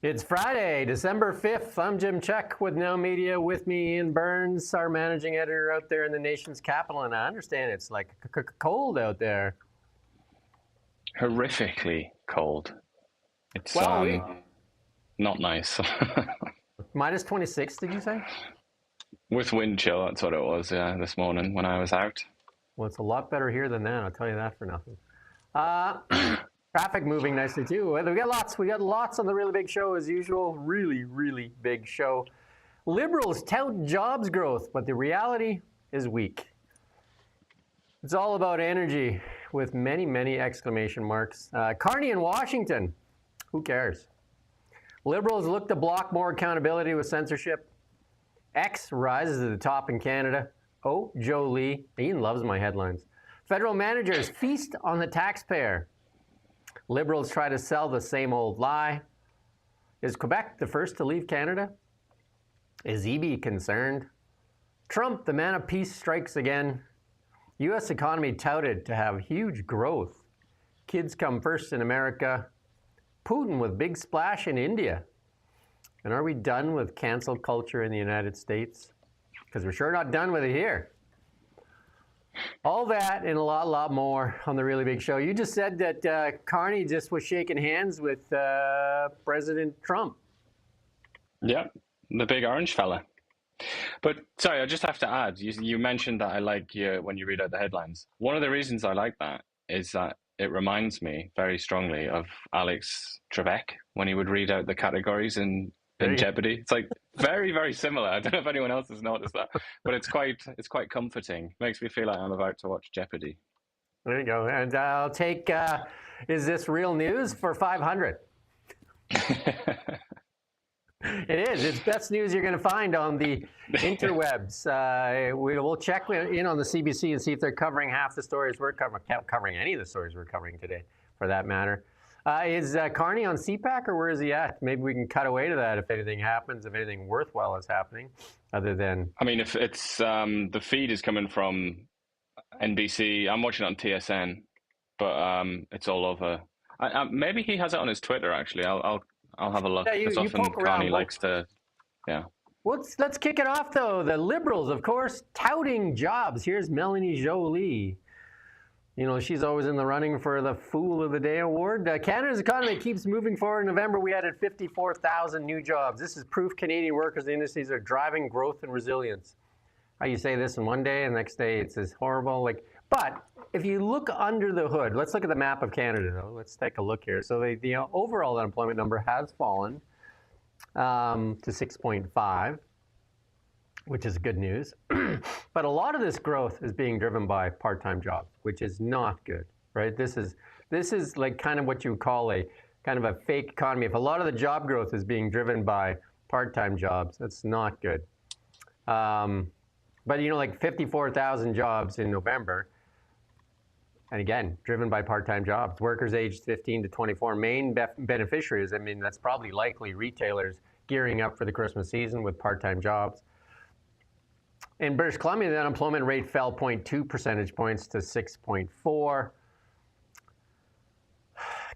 It's Friday, December 5th. I'm Jim Check with Now Media. With me, Ian Burns, our managing editor out there in the nation's capital. And I understand it's like cold out there. Horrifically cold. It's not nice. Minus 26, did you say? With wind chill, that's what it was, yeah, this morning when I was out. Well, it's a lot better here than that, I'll tell you that for nothing. Traffic moving nicely too. We got lots on the Really Big Show as usual. Really big show. Liberals tout jobs growth, but the reality is weak. It's all about energy with many exclamation marks. Carney in Washington. Who cares? Liberals look to block more accountability with censorship. X rises to the top in Canada. Oh, Joe Lee. Ian loves my headlines. Federal managers feast on the taxpayer. Liberals try to sell the same old lie. Is Quebec the first to leave Canada? Is EB concerned? Trump, the man of peace, strikes again. U.S. economy touted to have huge growth. Kids come first in America. Putin with big splash in India. And are we done with cancel culture in the United States? Because we're sure not done with it here. All that and a lot more on the Really Big Show. You just said that Carney just was shaking hands with President Trump. Yeah, the big orange fella. But sorry, I just have to add, you mentioned that I like when you read out the headlines. One of the reasons I like that is that it reminds me very strongly of Alex Trebek when he would read out the categories in Jeopardy. It's like very similar. I don't know if anyone else has noticed that, but it's quite comforting. Makes me feel like I'm about to watch Jeopardy. There you go. And I'll take, is this real news for 500? It is. It's best news you're going to find on the interwebs. We'll check in on the CBC and see if they're covering half the stories we're covering any of the stories we're covering today, for that matter. Is Carney on CPAC or where is he at? Maybe we can cut away to that if anything happens, if anything worthwhile is happening, other than... I mean, if it's the feed is coming from NBC, I'm watching it on TSN, but it's all over. Maybe he has it on his Twitter, actually. I'll have a look. Yeah, you often Carney likes to, yeah. Let's kick it off, though. The Liberals, of course, touting jobs. Here's Melanie Joly. You know, she's always in the running for the Fool of the Day award. Canada's economy keeps moving forward. In November, we added 54,000 new jobs. This is proof Canadian workers and industries are driving growth and resilience. How you say this in one day, and the next day it's as horrible. But if you look under the hood, let's look at the map of Canada, though. Let's take a look here. So the overall unemployment number has fallen to 6.5. Which is good news. But a lot of this growth is being driven by part-time jobs, which is not good, right? This is like kind of what you would call a kind of a fake economy. If a lot of the job growth is being driven by part-time jobs, that's not good. But you know, like 54,000 jobs in November, and again, driven by part-time jobs. Workers aged 15 to 24, main beneficiaries. I mean, that's probably likely retailers gearing up for the Christmas season with part-time jobs. In British Columbia, the unemployment rate fell 0.2 percentage points to 6.4.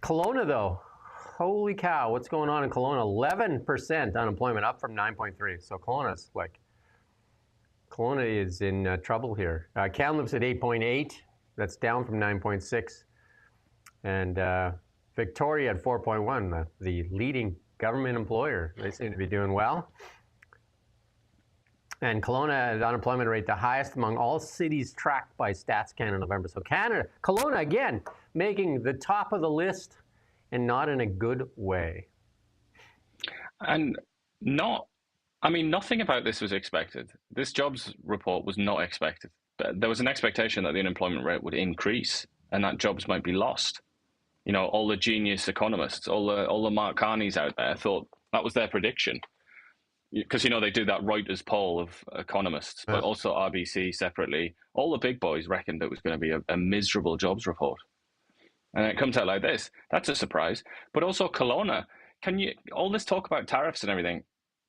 Kelowna, though, holy cow, what's going on in Kelowna? 11% unemployment, up from 9.3. So Kelowna is in trouble here. Kamloops at 8.8. That's down from 9.6. And Victoria at 4.1, the leading government employer. They seem to be doing well. And Kelowna unemployment rate the highest among all cities tracked by Stats Canada in November. So Kelowna again, making the top of the list and not in a good way. And nothing about this was expected. This jobs report was not expected. There was an expectation that the unemployment rate would increase and that jobs might be lost. You know, all the genius economists, all the Mark Carneys out there thought that was their prediction. Because, you know, they do that Reuters poll of economists, but also RBC separately. All the big boys reckoned it was going to be a miserable jobs report. And it comes out like this. That's a surprise. But also Kelowna, all this talk about tariffs and everything,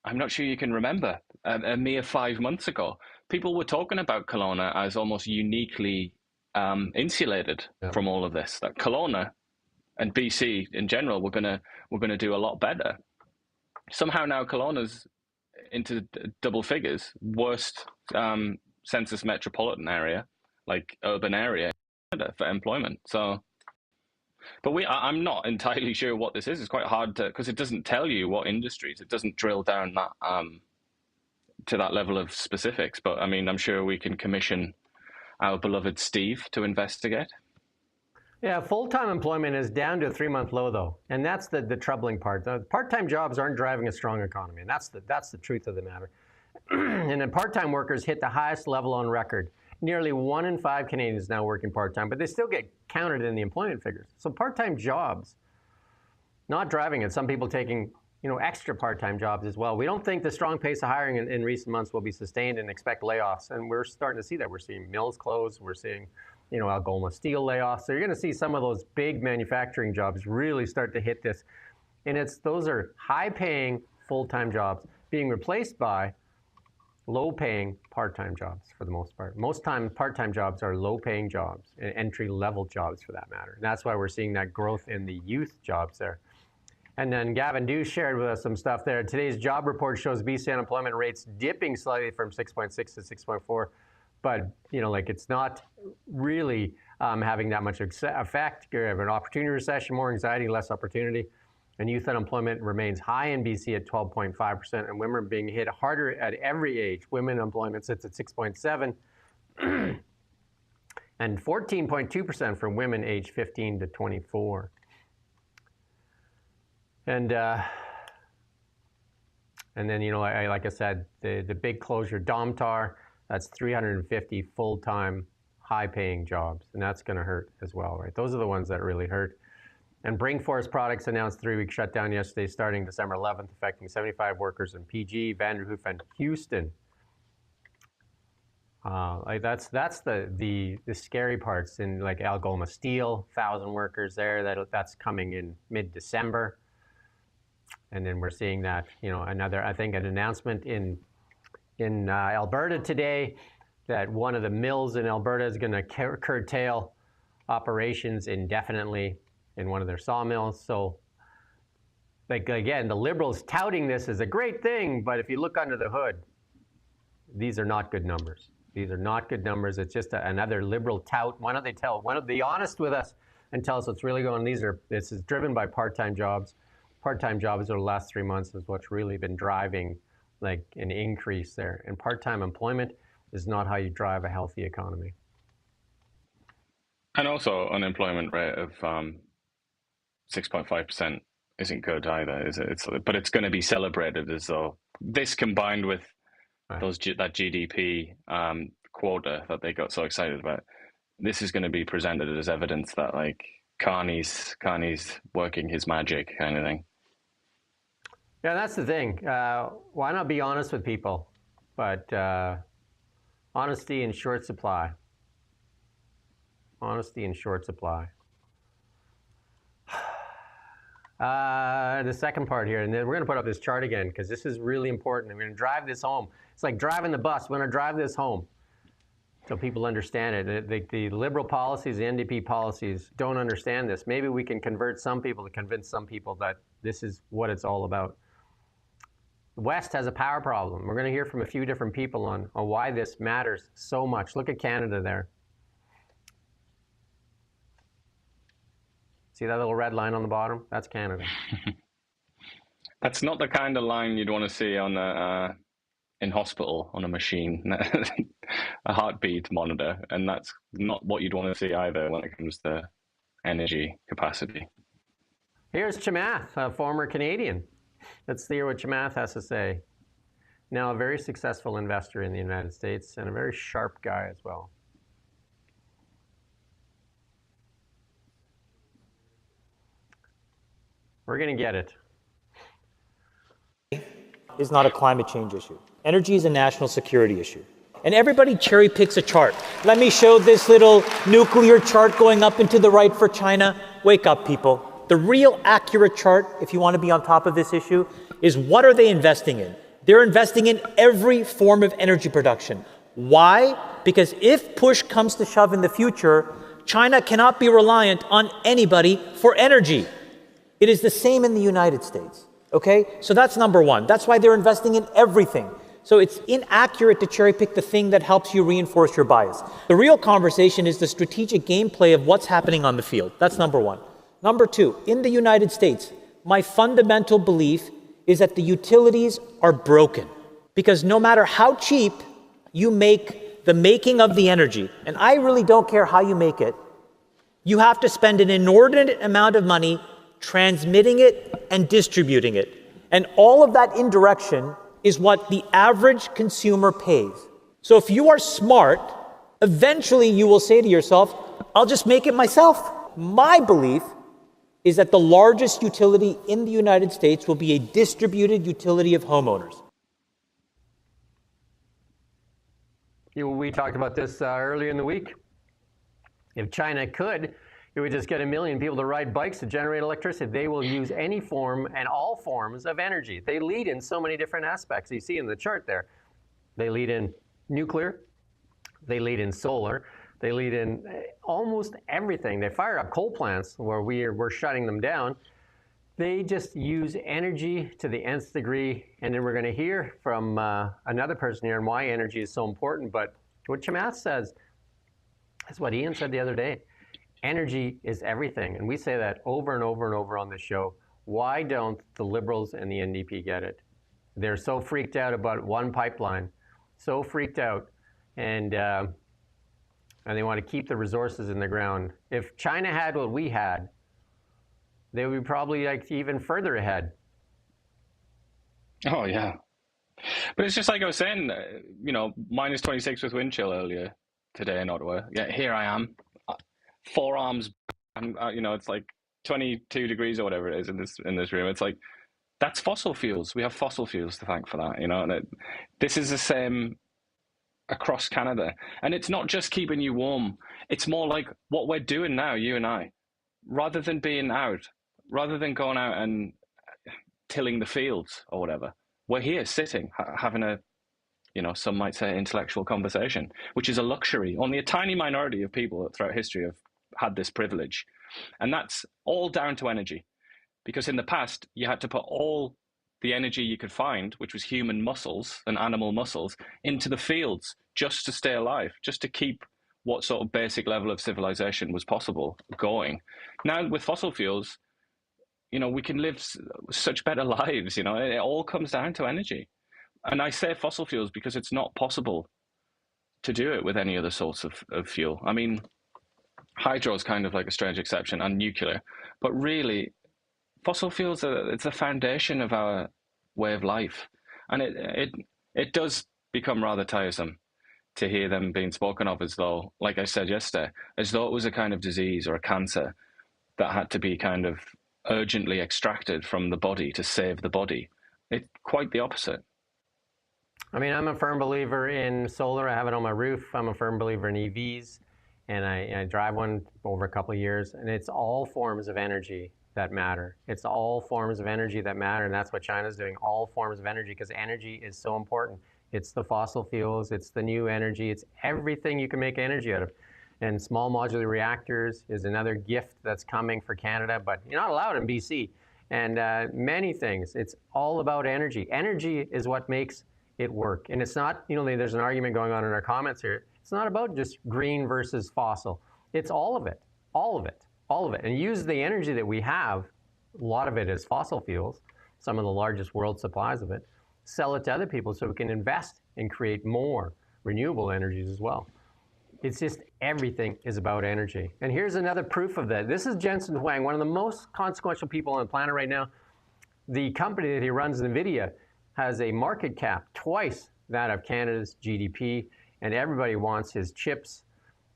I'm not sure you can remember a mere 5 months ago. People were talking about Kelowna as almost uniquely insulated from all of this. That Kelowna and BC in general were gonna do a lot better. somehow now Kelowna's into double figures, worst census metropolitan area, like urban area for employment. So, but I'm not entirely sure what this is. It's quite hard to, because it doesn't tell you what industries. It doesn't drill down that to that level of specifics. But I mean, I'm sure we can commission our beloved Steve to investigate. Yeah, full-time employment is down to a 3-month low, though, and that's the troubling part. Part-time jobs aren't driving a strong economy, and that's the truth of the matter. And then part-time workers hit the highest level on record. Nearly 1 in 5 Canadians now working part-time, but they still get counted in the employment figures. So part-time jobs, not driving it. Some people taking extra part-time jobs as well. We don't think the strong pace of hiring in recent months will be sustained and expect layoffs, and we're starting to see that. We're seeing mills close. We're seeing Algoma steel layoffs. So you're going to see some of those big manufacturing jobs really start to hit this. And those are high-paying full-time jobs being replaced by low-paying part-time jobs for the most part. Most time, part-time jobs are low-paying jobs, and entry-level jobs for that matter. And that's why we're seeing that growth in the youth jobs there. And then Gavin Dew shared with us some stuff there. Today's job report shows BC unemployment rates dipping slightly from 6.6 to 6.4. But it's not really having that much effect. You have an opportunity recession, more anxiety, less opportunity. And youth unemployment remains high in BC at 12.5%, and women are being hit harder at every age. Women employment sits at 6.7%, and 14.2% for women aged 15 to 24. And then like I said, the big closure, Domtar. That's 350 full-time, high-paying jobs, and that's going to hurt as well, right? Those are the ones that really hurt. And Bring Forest Products announced 3-week shutdown yesterday, starting December 11th, affecting 75 workers in PG, Vanderhoof, and Houston. That's the scary parts. In like Algoma Steel, 1,000 workers there. That's coming in mid-December, and then we're seeing that another, I think, an announcement in Alberta today that one of the mills in Alberta is going to curtail operations indefinitely in one of their sawmills. So, again, the Liberals touting this as a great thing, but if you look under the hood, these are not good numbers. These are not good numbers. It's just another Liberal tout. Why don't they be honest with us and tell us what's really going on? This is driven by part-time jobs. Part-time jobs over the last 3 months is what's really been driving an increase there. And part-time employment is not how you drive a healthy economy. And also unemployment rate of 6.5% isn't good either, is it? But it's going to be celebrated as though this, combined with that GDP quota that they got so excited about, this is going to be presented as evidence that Carney's working his magic kind of thing. Yeah, that's the thing. Why not be honest with people? But honesty in short supply. Honesty in short supply. The second part here, and then we're going to put up this chart again because this is really important. I'm going to drive this home. It's like driving the bus. We're going to drive this home so people understand it. The Liberal policies, the NDP policies don't understand this. Maybe we can convert some people to convince some people that this is what it's all about. The West has a power problem. We're going to hear from a few different people on why this matters so much. Look at Canada there. See that little red line on the bottom? That's Canada. That's not the kind of line you'd want to see on in hospital on a machine, a heartbeat monitor, and that's not what you'd want to see either when it comes to energy capacity. Here's Chamath, a former Canadian. Let's hear what Chamath has to say. Now a very successful investor in the United States and a very sharp guy as well. We're going to get it. Is not a climate change issue. Energy is a national security issue. And everybody cherry picks a chart. Let me show this little nuclear chart going up and to the right for China. Wake up, people. The real accurate chart, if you want to be on top of this issue, is what are they investing in? They're investing in every form of energy production. Why? Because if push comes to shove in the future, China cannot be reliant on anybody for energy. It is the same in the United States. Okay? So that's number one. That's why they're investing in everything. So it's inaccurate to cherry pick the thing that helps you reinforce your bias. The real conversation is the strategic gameplay of what's happening on the field. That's number one. Number two, in the United States, my fundamental belief is that the utilities are broken. Because no matter how cheap you make the making of the energy, and I really don't care how you make it, you have to spend an inordinate amount of money transmitting it and distributing it. And all of that indirection is what the average consumer pays. So if you are smart, eventually you will say to yourself, I'll just make it myself. My belief is that the largest utility in the United States will be a distributed utility of homeowners. We talked about this earlier in the week. If China could, it would just get 1 million people to ride bikes to generate electricity. They will use any form and all forms of energy. They lead in so many different aspects. You see in the chart there, they lead in nuclear, they lead in solar, they lead in almost everything. They fire up coal plants where we're shutting them down. They just use energy to the nth degree. And then we're going to hear from another person here on why energy is so important. But what Chamath says is what Iain said the other day. Energy is everything. And we say that over and over and over on this show. Why don't the Liberals and the NDP get it? They're so freaked out about one pipeline, so freaked out. And they want to keep the resources in the ground. If China had what we had, they would be probably like even further ahead. Oh, yeah. But it's just like I was saying, minus 26 with wind chill earlier today in Ottawa. Yeah, here I am. Forearms, it's like 22 degrees or whatever it is in this room. It's like, that's fossil fuels. We have fossil fuels to thank for that, and this is the same across Canada. And it's not just keeping you warm. It's more like what we're doing now, you and I, rather than being out, rather than going out and tilling the fields or whatever. We're here sitting, having a, some might say intellectual conversation, which is a luxury. Only a tiny minority of people throughout history have had this privilege. And that's all down to energy. Because in the past, you had to put all the energy you could find, which was human muscles and animal muscles, into the fields just to stay alive, just to keep what sort of basic level of civilization was possible going. Now with fossil fuels, we can live such better lives, it all comes down to energy. And I say fossil fuels because it's not possible to do it with any other sorts of fuel. I mean, hydro is kind of like a strange exception, and nuclear, but really fossil fuels it's the foundation of our way of life. And it does become rather tiresome to hear them being spoken of as though, like I said yesterday, as though it was a kind of disease or a cancer that had to be kind of urgently extracted from the body to save the body. It's quite the opposite. I mean, I'm a firm believer in solar. I have it on my roof. I'm a firm believer in EVs, and I drive one over a couple of years, and it's all forms of energy that matter. It's all forms of energy that matter, and that's what China's doing, all forms of energy, because energy is so important. It's the fossil fuels, it's the new energy, it's everything you can make energy out of. And small modular reactors is another gift that's coming for Canada, but you're not allowed in BC. And many things. It's all about energy. Energy is what makes it work. And it's not, there's an argument going on in our comments here. It's not about just green versus fossil. It's all of it, all of it, all of it. And use the energy that we have, a lot of it is fossil fuels, some of the largest world supplies of it, sell it to other people so we can invest and create more renewable energies as well. It's just everything is about energy. And here's another proof of that. This is Jensen Huang, one of the most consequential people on the planet right now. The company that he runs, NVIDIA, has a market cap twice that of Canada's GDP, and everybody wants his chips.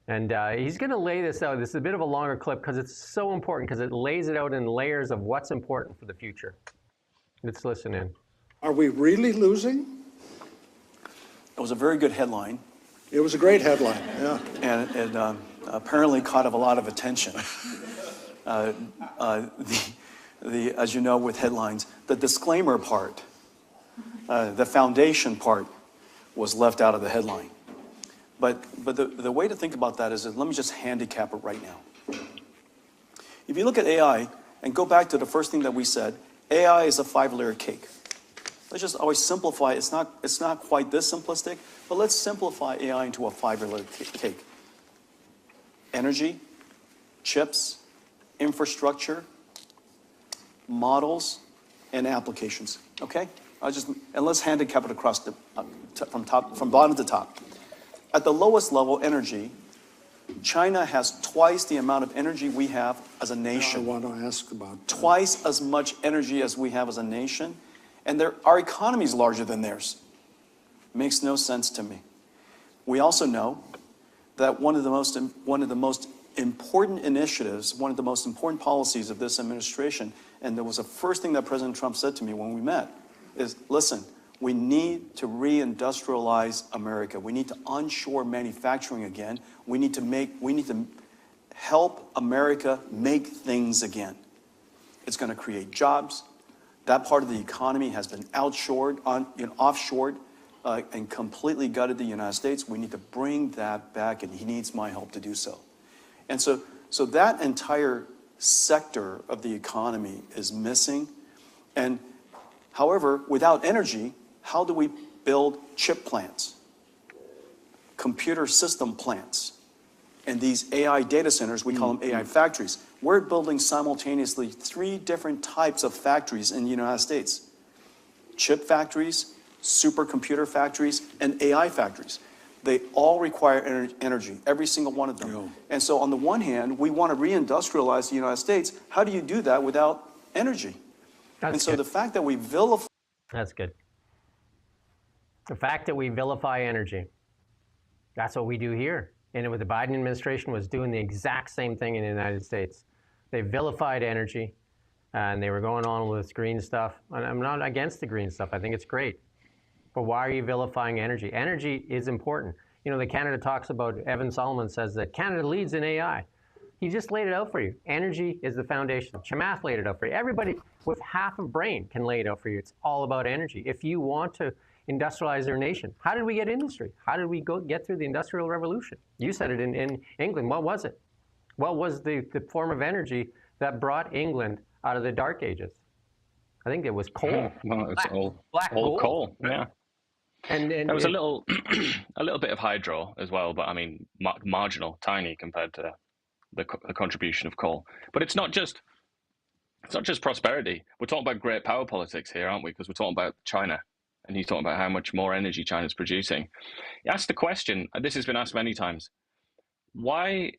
And he's going to lay this out. This is a bit of a longer clip because it's so important, because it lays it out in layers of what's important for the future. Let's listen in. Are we really losing? It was a very good headline. It was a great headline, yeah. And it apparently caught a lot of attention. As you know, with headlines, the disclaimer part, the foundation part was left out of the headline. But the way to think about that is, let me just handicap it right now. If you look at AI and go back to the first thing that we said, AI is a 5-layer cake. Let's just always simplify. It's not quite this simplistic, but let's simplify AI into a 5-layer cake. Energy, chips, infrastructure, models, and applications. Okay? And let's handicap it across from bottom to top. At the lowest level, energy, China has twice the amount of energy we have as a nation. I want to ask about that. Twice as much energy as we have as a nation, and our economy is larger than theirs. Makes no sense to me. We also know that one of the most important initiatives, one of the most important policies of this administration, and that was the first thing that President Trump said to me when we met, is, listen, we need to reindustrialize America. We need to onshore manufacturing again. We need to help America make things again. It's going to create jobs. That part of the economy has been offshored and completely gutted the United States. We need to bring that back, and he needs my help to do so. And so that entire sector of the economy is missing. And however, without energy, how do we build chip plants, computer system plants, and these AI data centers? We call them AI factories. We're building simultaneously 3 different types of factories in the United States: chip factories, supercomputer factories, and AI factories. They all require energy, every single one of them. Yeah. And so on the one hand, we want to reindustrialize the United States. How do you do that without energy? And so good. the fact that we vilify... That's good. The fact that we vilify energy, that's what we do here. And the Biden administration was doing the exact same thing in the United States. They vilified energy, and they were going on with green stuff. And I'm not against the green stuff. I think it's great. But why are you vilifying energy? Energy is important. You know, the Canada talks about, Evan Solomon says that Canada leads in AI. He just laid it out for you. Energy is the foundation. Chamath laid it out for you. Everybody with half a brain can lay it out for you. It's all about energy. If you want to industrialize their nation, how did we get industry? How did we get through the Industrial Revolution? You said it in England. What was it? What was the form of energy that brought England out of the Dark Ages? I think it was coal. Well, it's all gold. coal. Yeah. And there was a little bit of hydro as well, but I mean, marginal, tiny compared to the contribution of coal. But it's not just prosperity. We're talking about great power politics here, aren't we? Because we're talking about China, and he's talking about how much more energy China's producing. He asked the question, and this has been asked many times, why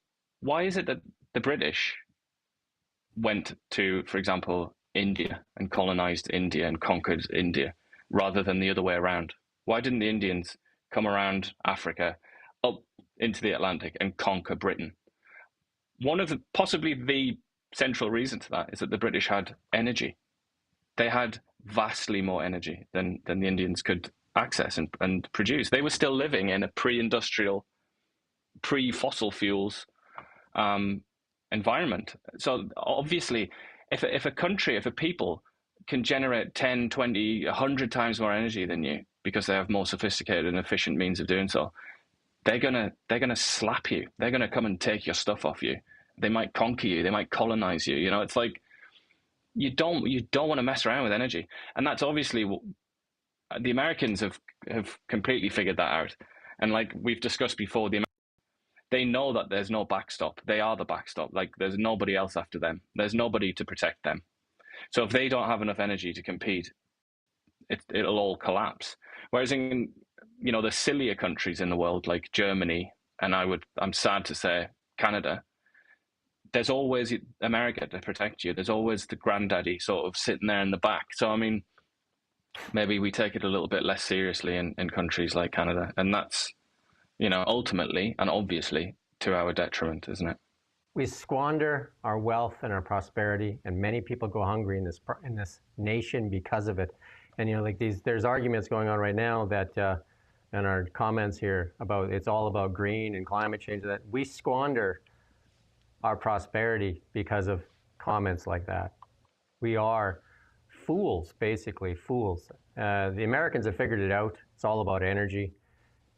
is it that the British went to, for example, India and colonized India and conquered India rather than the other way around? Why didn't the Indians come around Africa up into the Atlantic and conquer Britain? Possibly the central reason to that is that the British had energy. They had vastly more energy than the Indians could access and produce. They were still living in a pre-industrial, pre-fossil fuels environment. So obviously, if a people can generate 10, 20, 100 times more energy than you because they have more sophisticated and efficient means of doing so, they're gonna slap you. They're gonna come and take your stuff off you. They might conquer you. They might colonize you. You know, it's like you don't want to mess around with energy, and that's obviously what the Americans have completely figured that out. And like we've discussed before, they know that there's no backstop. They are the backstop. Like there's nobody else after them. There's nobody to protect them. So if they don't have enough energy to compete, it'll all collapse. Whereas in the sillier countries in the world like Germany, and I'm sad to say Canada, there's always America to protect you. There's always the granddaddy sort of sitting there in the back. So I mean, maybe we take it a little bit less seriously in countries like Canada, and that's ultimately and obviously to our detriment, isn't it? We squander our wealth and our prosperity, and many people go hungry in this nation because of it. And there's arguments going on right now that in our comments here about it's all about green and climate change. That we squander our prosperity because of comments like that. We are fools, basically fools. The Americans have figured it out. It's all about energy.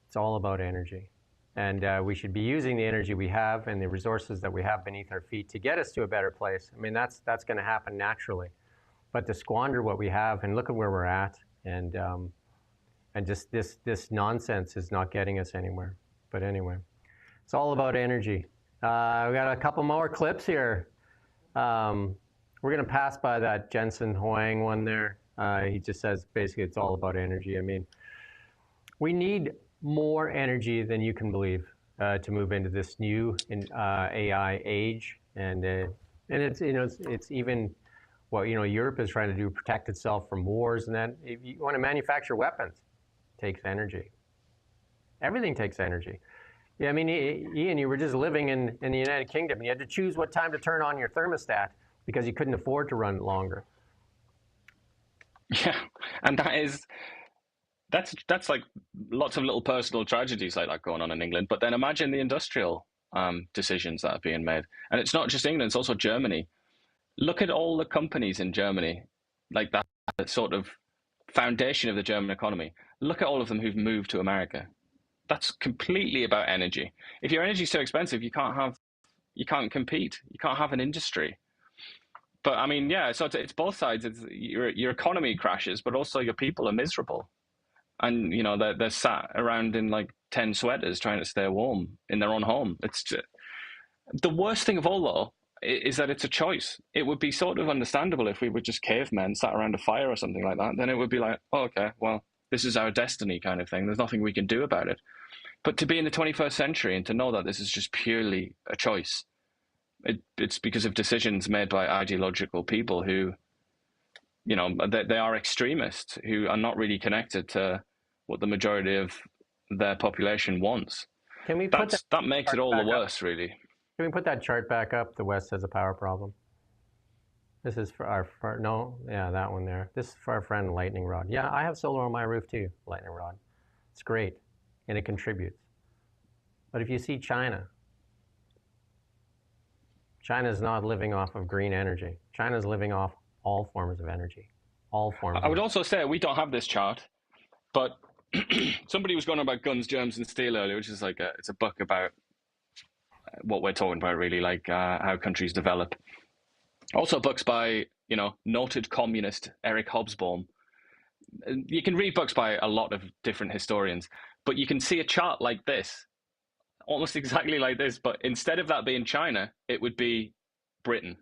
It's all about energy. And we should be using the energy we have and the resources that we have beneath our feet to get us to a better place. I mean, that's going to happen naturally. but to squander what we have, and look at where we're at, and just this nonsense is not getting us anywhere. But anyway, it's all about energy. We got a couple more clips here. We're going to pass by that Jensen Huang one there. He just says basically it's all about energy. I mean, we need more energy than you can believe to move into this new AI age, and it's it's even what Europe is trying to do, protect itself from wars, and then if you want to manufacture weapons, it takes energy. Everything takes energy. Yeah, I mean, Ian, you were just living in the United Kingdom, and you had to choose what time to turn on your thermostat because you couldn't afford to run it longer. Yeah, and that's like lots of little personal tragedies like that going on in England. But then imagine the industrial decisions that are being made, and it's not just England; it's also Germany. Look at all the companies in Germany, like that sort of foundation of the German economy. Look at all of them who've moved to America. That's completely about energy. If your energy is so expensive, you can't compete. You can't have an industry. But I mean, yeah, so it's both sides. It's your economy crashes, but also your people are miserable. And they're sat around in like 10 sweaters trying to stay warm in their own home. It's just, the worst thing of all, though, is that it's a choice. It would be sort of understandable if we were just cavemen sat around a fire or something like that. Then it would be like, oh, okay, well, this is our destiny kind of thing. There's nothing we can do about it. But to be in the 21st century and to know that this is just purely a choice, it's because of decisions made by ideological people who, they are extremists who are not really connected to what the majority of their population wants. Can we put that makes it all the worse, really. Can we put that chart back up? The West has a power problem. This is for that one there. This is for our friend Lightning Rod. Yeah, I have solar on my roof too, Lightning Rod. It's great, and it contributes. But if you see China is not living off of green energy. China is living off all forms of energy. All forms. I would also say we don't have this chart, but somebody was going on about guns, germs, and steel earlier, which is like it's a book about what we're talking about, really, like how countries develop. Also books by, noted communist Eric Hobsbawm. You can read books by a lot of different historians, but you can see a chart like this, almost exactly like this, but instead of that being China, it would be Britain.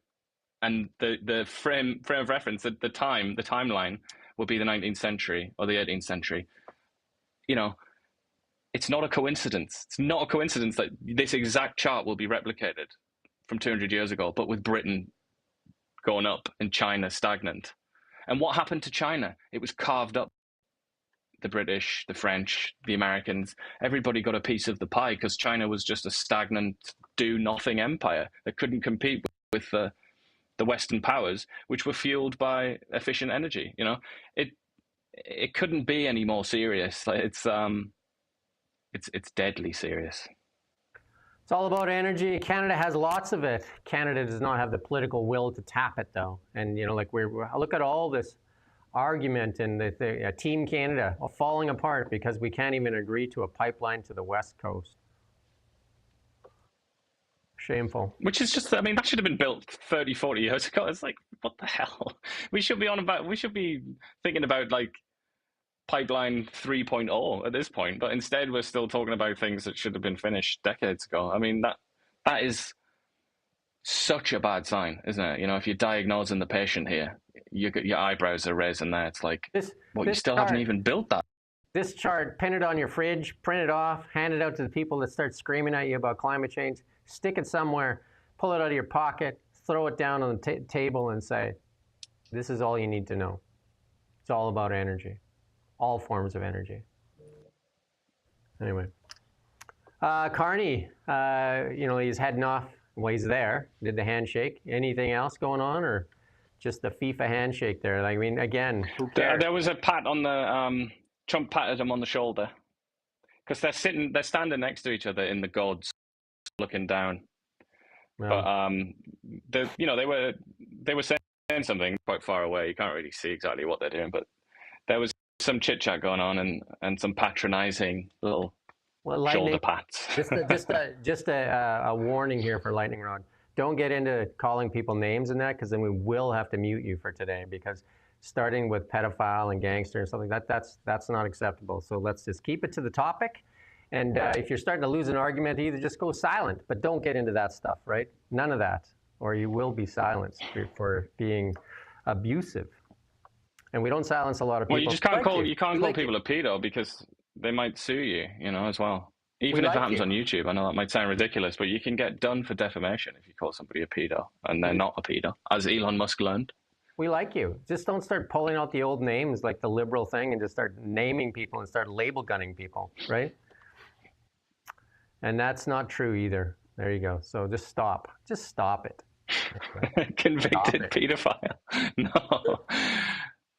And the frame of reference, the timeline would be the 19th century or the 18th century. It's not a coincidence. It's not a coincidence that this exact chart will be replicated from 200 years ago, but with Britain going up and China stagnant. And what happened to China? It was carved up. The British, the French, the Americans, everybody got a piece of the pie because China was just a stagnant, do-nothing empire that couldn't compete with the Western powers, which were fueled by efficient energy. It couldn't be any more serious. It's deadly serious. It's all about energy. Canada has lots of it. Canada does not have the political will to tap it, though. And we're look at all this argument and the Team Canada falling apart because we can't even agree to a pipeline to the West Coast. Shameful. Which is just, that should have been built 30, 40 years ago. It's like, what the hell? We should be thinking about like pipeline 3.0 at this point, but instead we're still talking about things that should have been finished decades ago. That is such a bad sign, isn't it? If you're diagnosing the patient here, your eyebrows are raising there. It's like, you still haven't even built that. This chart, pin it on your fridge, print it off, hand it out to the people that start screaming at you about climate change, stick it somewhere, pull it out of your pocket, throw it down on the table and say, this is all you need to know. It's all about energy. All forms of energy. Anyway. Carney, he's heading off. Well, he's there. Did the handshake. Anything else going on, or just the FIFA handshake there? Again, who cares? There was a pat on the, Trump patted him on the shoulder. Because they're standing next to each other in the gods, looking down. Well, but, they were saying something quite far away. You can't really see exactly what they're doing, but there was some chit chat going on and some patronizing little shoulder pats. just a warning here for Lightning Rod. don't get into calling people names and that, because then we will have to mute you for today, because starting with pedophile and gangster and something that's not acceptable. So let's just keep it to the topic. And if you're starting to lose an argument, either just go silent, but don't get into that stuff, right? None of that, or you will be silenced for being abusive. And we don't silence a lot of people. Well, you just can't call people a pedo, because they might sue you, as well. Even if it happens on YouTube. I know that might sound ridiculous, but you can get done for defamation if you call somebody a pedo and they're not a pedo, as Elon Musk learned. We like you. Just don't start pulling out the old names like the liberal thing and just start naming people and start label gunning people, right? And that's not true either. There you go. So just stop. Just stop it. Convicted pedophile. No.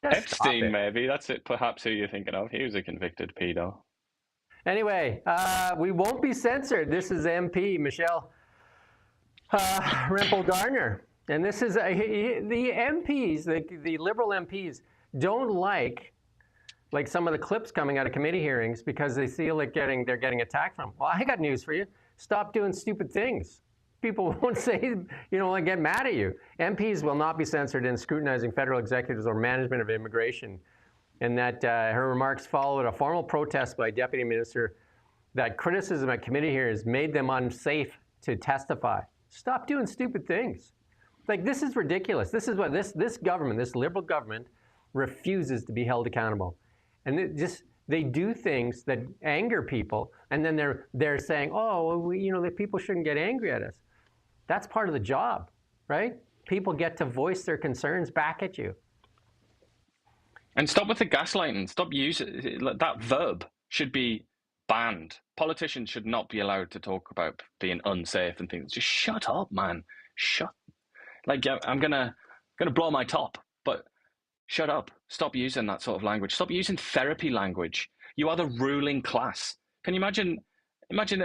Just Epstein, maybe. That's it. Perhaps who you're thinking of. He was a convicted pedo. Anyway, we won't be censored. This is MP Michelle Rempel Garner. And this is the MPs, the liberal MPs, don't like some of the clips coming out of committee hearings, because they feel like they're getting attacked from. Well, I got news for you. Stop doing stupid things. People won't say, get mad at you. MPs will not be censored in scrutinizing federal executives or management of immigration. And that her remarks followed a formal protest by Deputy Minister that criticism at committee hearings made them unsafe to testify. Stop doing stupid things. This is ridiculous. This is what this government, this liberal government, refuses to be held accountable. And they do things that anger people, and then they're saying, oh, the people shouldn't get angry at us. That's part of the job, right? People get to voice their concerns back at you. And stop with the gaslighting. Stop using that verb. Should be banned. Politicians should not be allowed to talk about being unsafe and things. Just shut up, man. I'm gonna blow my top, but shut up. Stop using that sort of language. Stop using therapy language. You are the ruling class. Can you imagine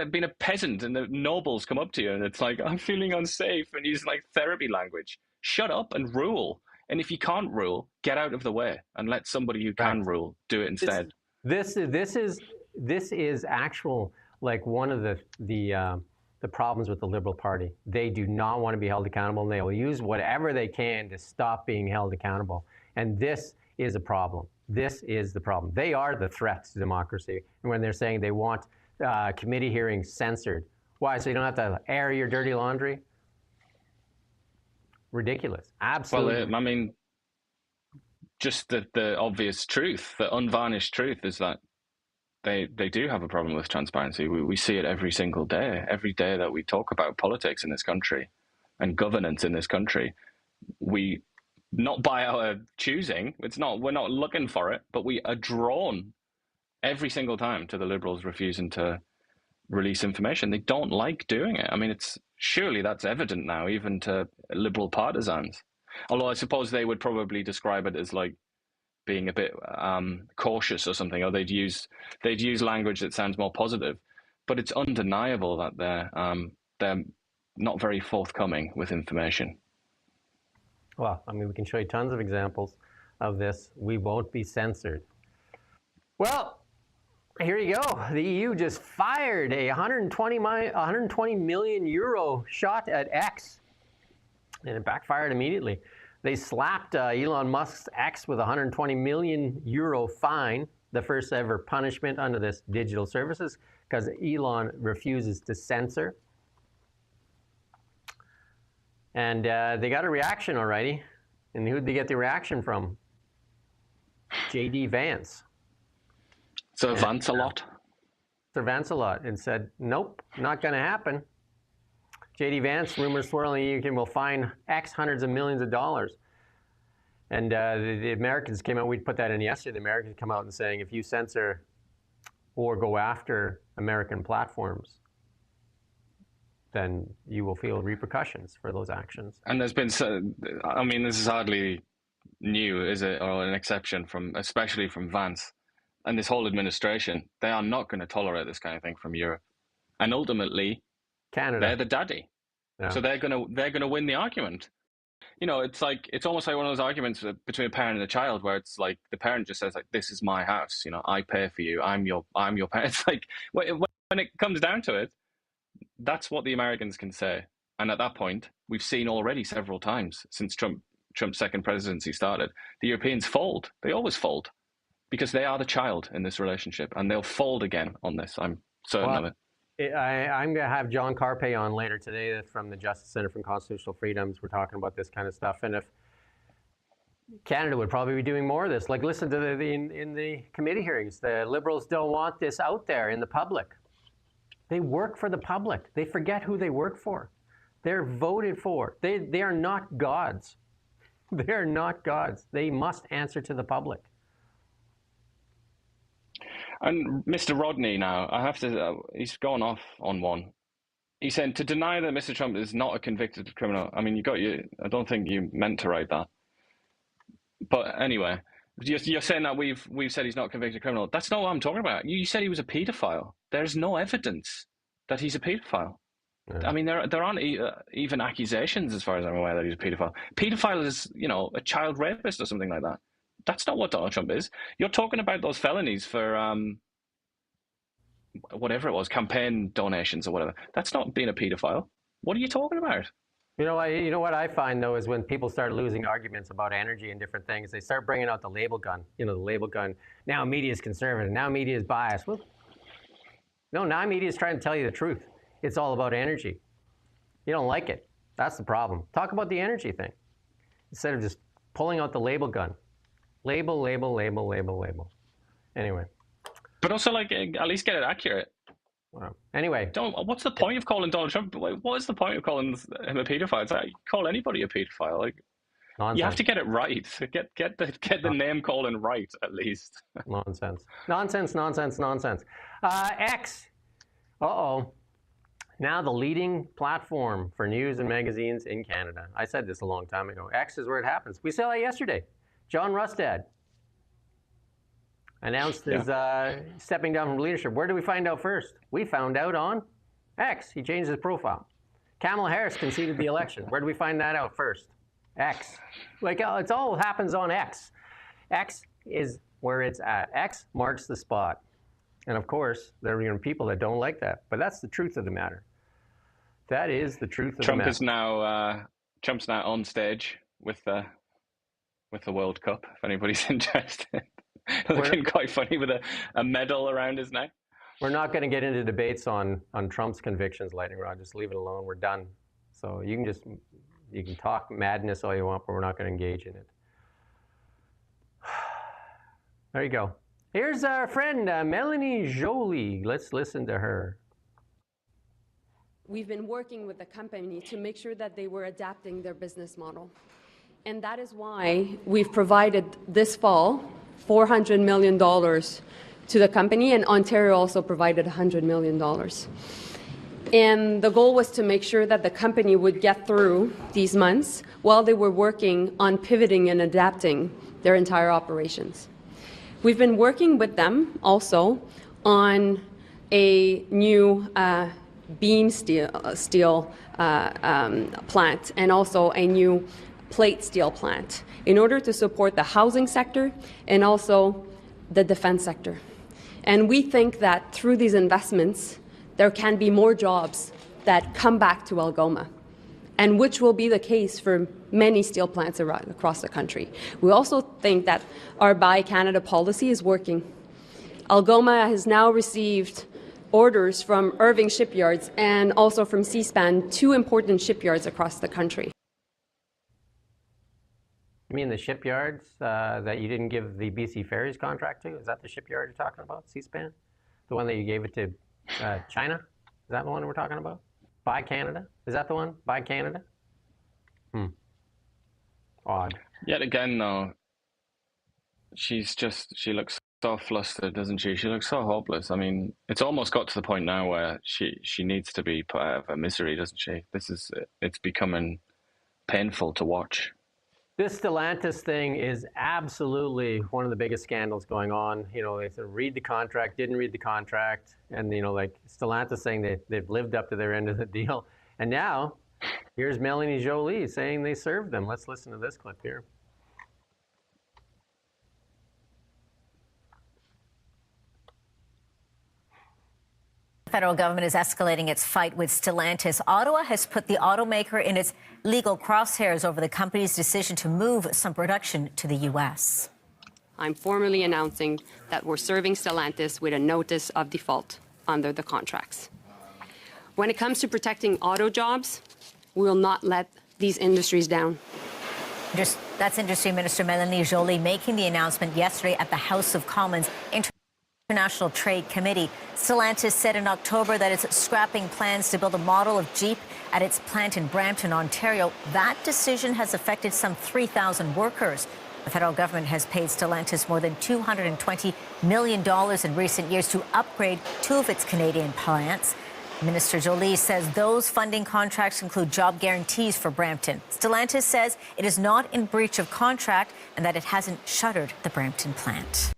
being a peasant and the nobles come up to you and it's like, I'm feeling unsafe, and using therapy language? Shut up and rule. And if you can't rule, get out of the way and let somebody who can rule do it instead. This is actual one of the problems with the Liberal Party. They do not want to be held accountable, and they will use whatever they can to stop being held accountable. And this is a problem. This is the problem. They are the threat to democracy. And when they're saying they want committee hearings censored, why? So you don't have to air your dirty laundry? Ridiculous. Absolutely. Well, just the obvious truth, the unvarnished truth is that they do have a problem with transparency. We see it every single day. Every day that we talk about politics in this country and governance in this country, we, not by our choosing, we're not looking for it, but we are drawn every single time to the Liberals refusing to release information. They don't like doing it. Surely that's evident now, even to Liberal partisans. Although I suppose they would probably describe it as being a bit cautious or something, or they'd use language that sounds more positive. But it's undeniable that they're not very forthcoming with information. Well, we can show you tons of examples of this. We won't be censored. Well, here you go. The EU just fired a 120 million euro shot at X, and it backfired immediately. They slapped Elon Musk's X with a 120 million euro fine, the first ever punishment under this digital services, because Elon refuses to censor. And they got a reaction already. And who'd they get the reaction from? J.D. Vance. So Vance a lot? Sir Vance a lot, and said, nope, not going to happen. J.D. Vance, rumors swirling, you will fine X hundreds of millions of dollars. And the Americans came out, we put that in yesterday, the Americans come out and saying, if you censor or go after American platforms, then you will feel repercussions for those actions. And there's been, this is hardly new, is it, or an exception especially from Vance and this whole administration. They are not going to tolerate this kind of thing from Europe. And ultimately, Canada, they're the daddy. Yeah. So they're gonna win the argument. It's almost like one of those arguments between a parent and a child, where it's like the parent just says, this is my house, I pay for you, I'm your parent. It's when it comes down to it, that's what the Americans can say. And at that point, we've seen already several times since Trump's second presidency started, the Europeans fold. They always fold because they are the child in this relationship, and they'll fold again on this. I'm certain of it. I'm going to have John Carpe on later today from the Justice Center for Constitutional Freedoms. We're talking about this kind of stuff. And if Canada would probably be doing more of this, like listen to in the committee hearings, the Liberals don't want this out there in the public. They work for the public. They forget who they work for. They're voted for. They are not gods. They are not gods. They must answer to the public. And Mr. Rodney now, I have to, he's gone off on one. He said to deny that Mr. Trump is not a convicted criminal. I mean, I don't think you meant to write that. But anyway, you're saying that we've said he's not a convicted criminal. That's not what I'm talking about. You said he was a paedophile. There's no evidence that he's a paedophile. Yeah. I mean, there aren't even accusations, as far as I'm aware, that he's a paedophile. Paedophile is, a child rapist or something like that. That's not what Donald Trump is. You're talking about those felonies for whatever it was, campaign donations or whatever. That's not being a paedophile. What are you talking about? You know what I find, though, is when people start losing arguments about energy and different things, they start bringing out the label gun. The label gun. Now media is conservative. Now media is biased. Well, no, now media is trying to tell you the truth. It's all about energy. You don't like it. That's the problem. Talk about the energy thing instead of just pulling out the label gun. Label, label, label, label, label. Anyway. But also, at least get it accurate. Well, anyway. What's the point of calling Donald Trump? What is the point of calling him a paedophile? It's like, you call anybody a paedophile. You have to get it right. Get the name calling right, at least. Nonsense. X. Uh-oh. Now the leading platform for news and magazines in Canada. I said this a long time ago. X is where it happens. We saw that yesterday. John Rustad announced his stepping down from leadership. Where did we find out first? We found out on X. He changed his profile. Kamala Harris conceded the election. Where did we find that out first? X. It all happens on X. X is where it's at. X marks the spot. And of course, there are people that don't like that. But that's the truth of the matter. That is the truth of the matter. Trump's now on stage with the World Cup, if anybody's interested. Looking quite funny with a medal around his neck. We're not going to get into debates on Trump's convictions, Lightning Rod. Just leave it alone. We're done. So you can talk madness all you want, but we're not going to engage in it. There you go. Here's our friend, Melanie Joly. Let's listen to her. We've been working with the company to make sure that they were adapting their business model. And that is why we've provided this fall $400 million to the company, and Ontario also provided $100 million. And the goal was to make sure that the company would get through these months while they were working on pivoting and adapting their entire operations. We've been working with them also on a new beam steel plant and also a new plate steel plant in order to support the housing sector and also the defense sector. And we think that through these investments, there can be more jobs that come back to Algoma, and which will be the case for many steel plants across the country. We also think that our Buy Canada policy is working. Algoma has now received orders from Irving shipyards and also from Seaspan, two important shipyards across the country. You mean the shipyards that you didn't give the BC Ferries contract to? Is that the shipyard you're talking about, Seaspan? The one that you gave it to China? Is that the one we're talking about? Buy Canada? Is that the one? Buy Canada? Odd. Yet again, though, she looks so flustered, doesn't she? She looks so hopeless. I mean, it's almost got to the point now where she needs to be put out of her misery, doesn't she? It's becoming painful to watch. This Stellantis thing is absolutely one of the biggest scandals going on. They said read the contract, didn't read the contract, and Stellantis saying they've lived up to their end of the deal. And now, here's Melanie Joly saying they served them. Let's listen to this clip here. The federal government is escalating its fight with Stellantis. Ottawa has put the automaker in its legal crosshairs over the company's decision to move some production to the U.S. I'm formally announcing that we're serving Stellantis with a notice of default under the contracts. When it comes to protecting auto jobs, we will not let these industries down. That's Industry Minister Melanie Joly making the announcement yesterday at the House of Commons International Trade Committee. Stellantis said in October that it's scrapping plans to build a model of Jeep at its plant in Brampton, Ontario. That decision has affected some 3,000 workers. The federal government has paid Stellantis more than $220 million in recent years to upgrade two of its Canadian plants. Minister Joly says those funding contracts include job guarantees for Brampton. Stellantis says it is not in breach of contract and that it hasn't shuttered the Brampton plant.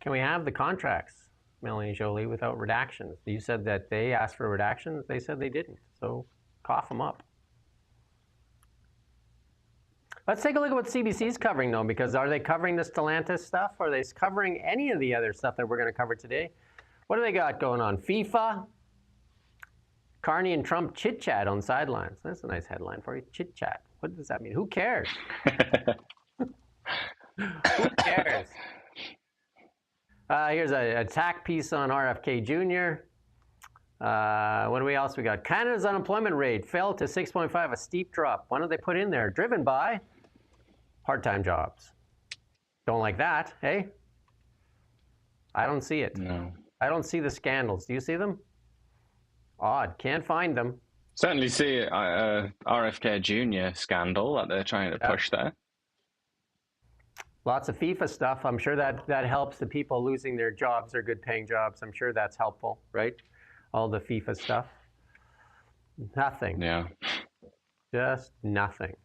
Can we have the contracts, Melanie Joly, without redactions? You said that they asked for redactions. They said they didn't. So cough them up. Let's take a look at what CBC's covering, though, because are they covering the Stellantis stuff? Or are they covering any of the other stuff that we're going to cover today? What do they got going on? FIFA, Carney and Trump chit-chat on sidelines. That's a nice headline for you, chit-chat. What does that mean? Who cares? Who cares? Here's an attack piece on RFK Jr. What do we else we got? Canada's unemployment rate fell to 6.5, a steep drop. Why don't they put in there? Driven by part-time jobs. Don't like that, hey? I don't see it. No. I don't see the scandals. Do you see them? Odd. Can't find them. Certainly see RFK Jr. scandal that they're trying to push there. Lots of FIFA stuff. I'm sure that helps the people losing their jobs, their good-paying jobs. I'm sure that's helpful, right? All the FIFA stuff. Nothing. Yeah. Just nothing.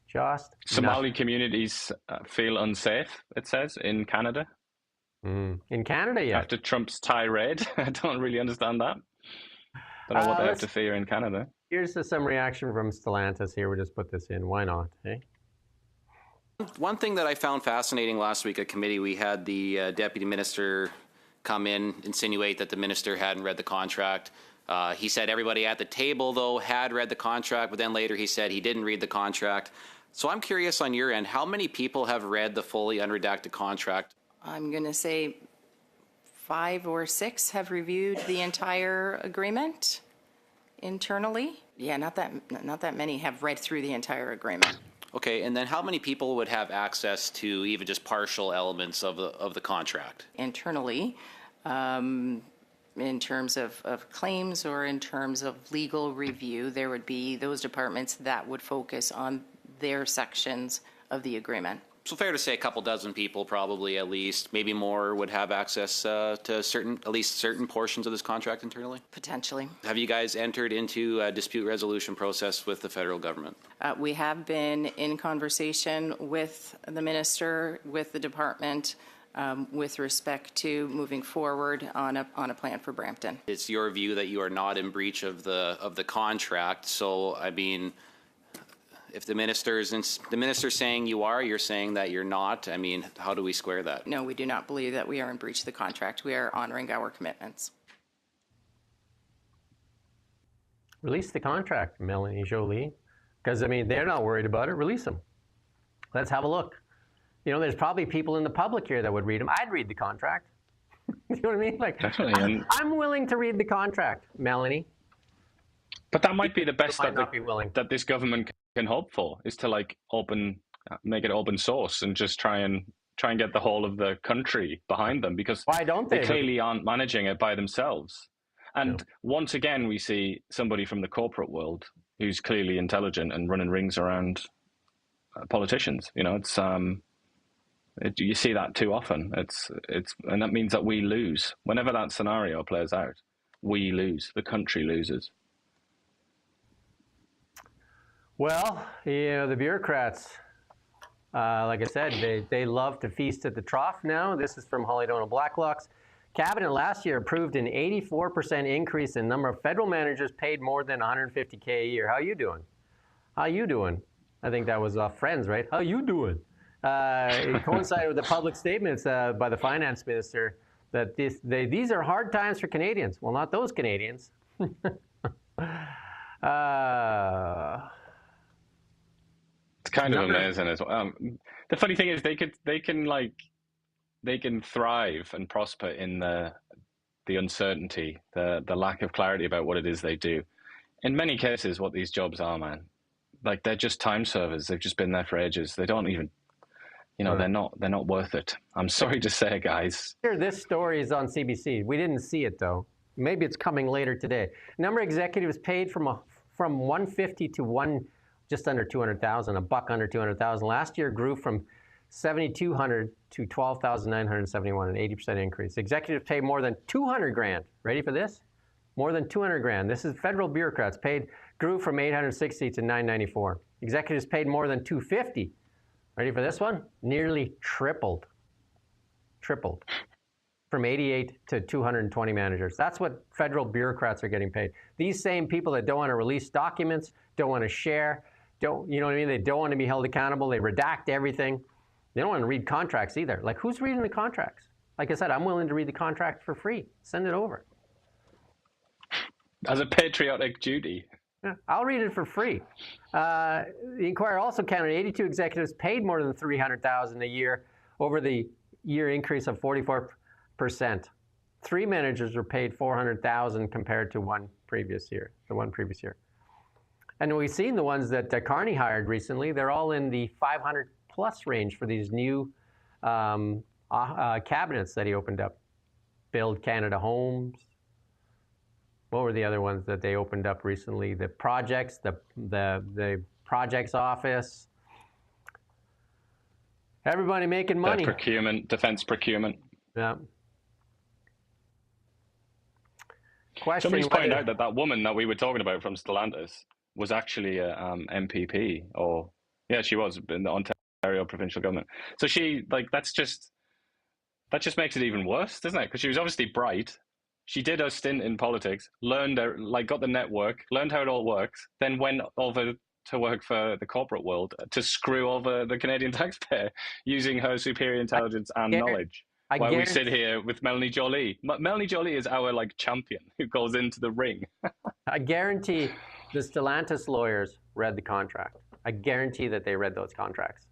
Just Somali nothing. communities feel unsafe, it says, in Canada. In Canada, yeah. After Trump's tirade. I don't really understand that. Don't know what they have to fear in Canada. Here's some reaction from Stellantis here. We'll just put this in. Why not, hey? One thing that I found fascinating last week at committee, we had the deputy minister come in, insinuate that the minister hadn't read the contract. He said everybody at the table, though, had read the contract, but then later he said he didn't read the contract. So I'm curious on your end, how many people have read the fully unredacted contract? I'm going to say 5 or 6 have reviewed the entire agreement internally. Yeah, not that many have read through the entire agreement. Okay, and then how many people would have access to even just partial elements of the contract? Internally, in terms of claims or in terms of legal review, there would be those departments that would focus on their sections of the agreement. So fair to say a couple dozen people, probably at least, maybe more, would have access to at least certain portions of this contract internally? Potentially. Have you guys entered into a dispute resolution process with the federal government? We have been in conversation with the minister, with the department, with respect to moving forward on a plan for Brampton. It's your view that you are not in breach of the contract. So I mean, if the minister's saying you are, you're saying that you're not. I mean, how do we square that? No, we do not believe that we are in breach of the contract. We are honoring our commitments. Release the contract, Melanie Joly. Because, I mean, they're not worried about it. Release them. Let's have a look. You know, there's probably people in the public here that would read them. I'd read the contract. You know what I mean? Like, I'm willing to read the contract, Melanie. But that might be the best that this government can hope for, is to make it open source and just try and get the whole of the country behind them, because why don't they? Clearly aren't managing it by themselves. And once again, we see somebody from the corporate world who's clearly intelligent and running rings around politicians. You know, it's you see that too often. And that means that we lose. Whenever that scenario plays out, we lose. The country loses. Well, you know, the bureaucrats, like I said, they love to feast at the trough now. This is from Holly Donald Blacklock's. Cabinet last year approved an 84% increase in number of federal managers paid more than $150K a year. How you doing? How you doing? I think that was Friends, right? How you doing? It coincided with the public statements by the finance minister that these are hard times for Canadians. Well, not those Canadians. It's kind of amazing as well. The funny thing is they can thrive and prosper in the uncertainty, the lack of clarity about what it is they do. In many cases, what these jobs are, man, like they're just time servers. They've just been there for ages. They don't even, they're not worth it. I'm sorry to say, guys. Here, this story is on CBC. We didn't see it though. Maybe it's coming later today. Number of executives paid from 150 to just under 200,000, a buck under 200,000. Last year grew from 7,200 to 12,971, an 80% increase. Executives paid more than 200 grand. Ready for this? More than 200 grand. This is federal bureaucrats grew from 860 to 994. Executives paid more than 250. Ready for this one? Nearly tripled. Tripled. From 88 to 220 managers. That's what federal bureaucrats are getting paid. These same people that don't want to release documents, don't want to share, you know what I mean? They don't want to be held accountable. They redact everything. They don't want to read contracts either. Like, who's reading the contracts? Like I said, I'm willing to read the contract for free. Send it over. As a patriotic duty. Yeah, I'll read it for free. The Inquirer also counted 82 executives paid more than $300,000 a year over the year increase of 44%. 3 managers were paid $400,000 compared to the one previous year. And we've seen the ones that Carney hired recently. They're all in the 500 plus range for these new cabinets that he opened up. Build Canada Homes. What were the other ones that they opened up recently? The projects, the projects office. Everybody making money. Procurement, defense procurement. Yeah. Somebody's pointed out that woman that we were talking about from Stellantis was actually a MPP, she was in the Ontario provincial government. So that just makes it even worse, doesn't it? Because she was obviously bright. She did her stint in politics, learned, got the network, learned how it all works, then went over to work for the corporate world to screw over the Canadian taxpayer using her superior intelligence and knowledge. While we sit here with Melanie Joly. Melanie Joly is our champion who goes into the ring. I guarantee the Stellantis lawyers read the contract. I guarantee that they read those contracts.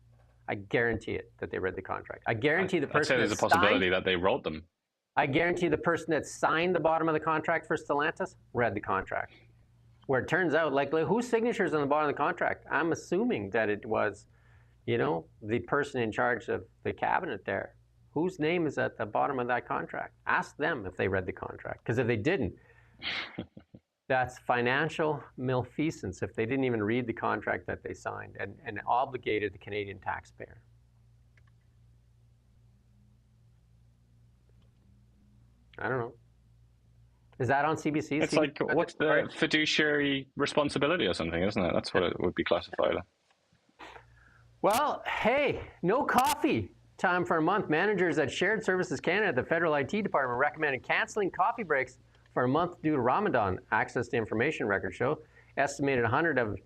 I guarantee it that they read the contract. I guarantee the person. I'd say there's a possibility that they wrote them. I guarantee the person that signed the bottom of the contract for Stellantis read the contract. Where it turns out, whose signature is on the bottom of the contract? I'm assuming that it was, the person in charge of the cabinet there. Whose name is at the bottom of that contract? Ask them if they read the contract. Because if they didn't, that's financial malfeasance if they didn't even read the contract that they signed and obligated the Canadian taxpayer. I don't know. Is that on CBC? It's like, what's the fiduciary responsibility or something, isn't it? That's what it would be classified as. Well, hey, no coffee time for a month. Managers at Shared Services Canada at the Federal IT Department recommended canceling coffee breaks for a month due to Ramadan. Access to information records show estimated 100 of,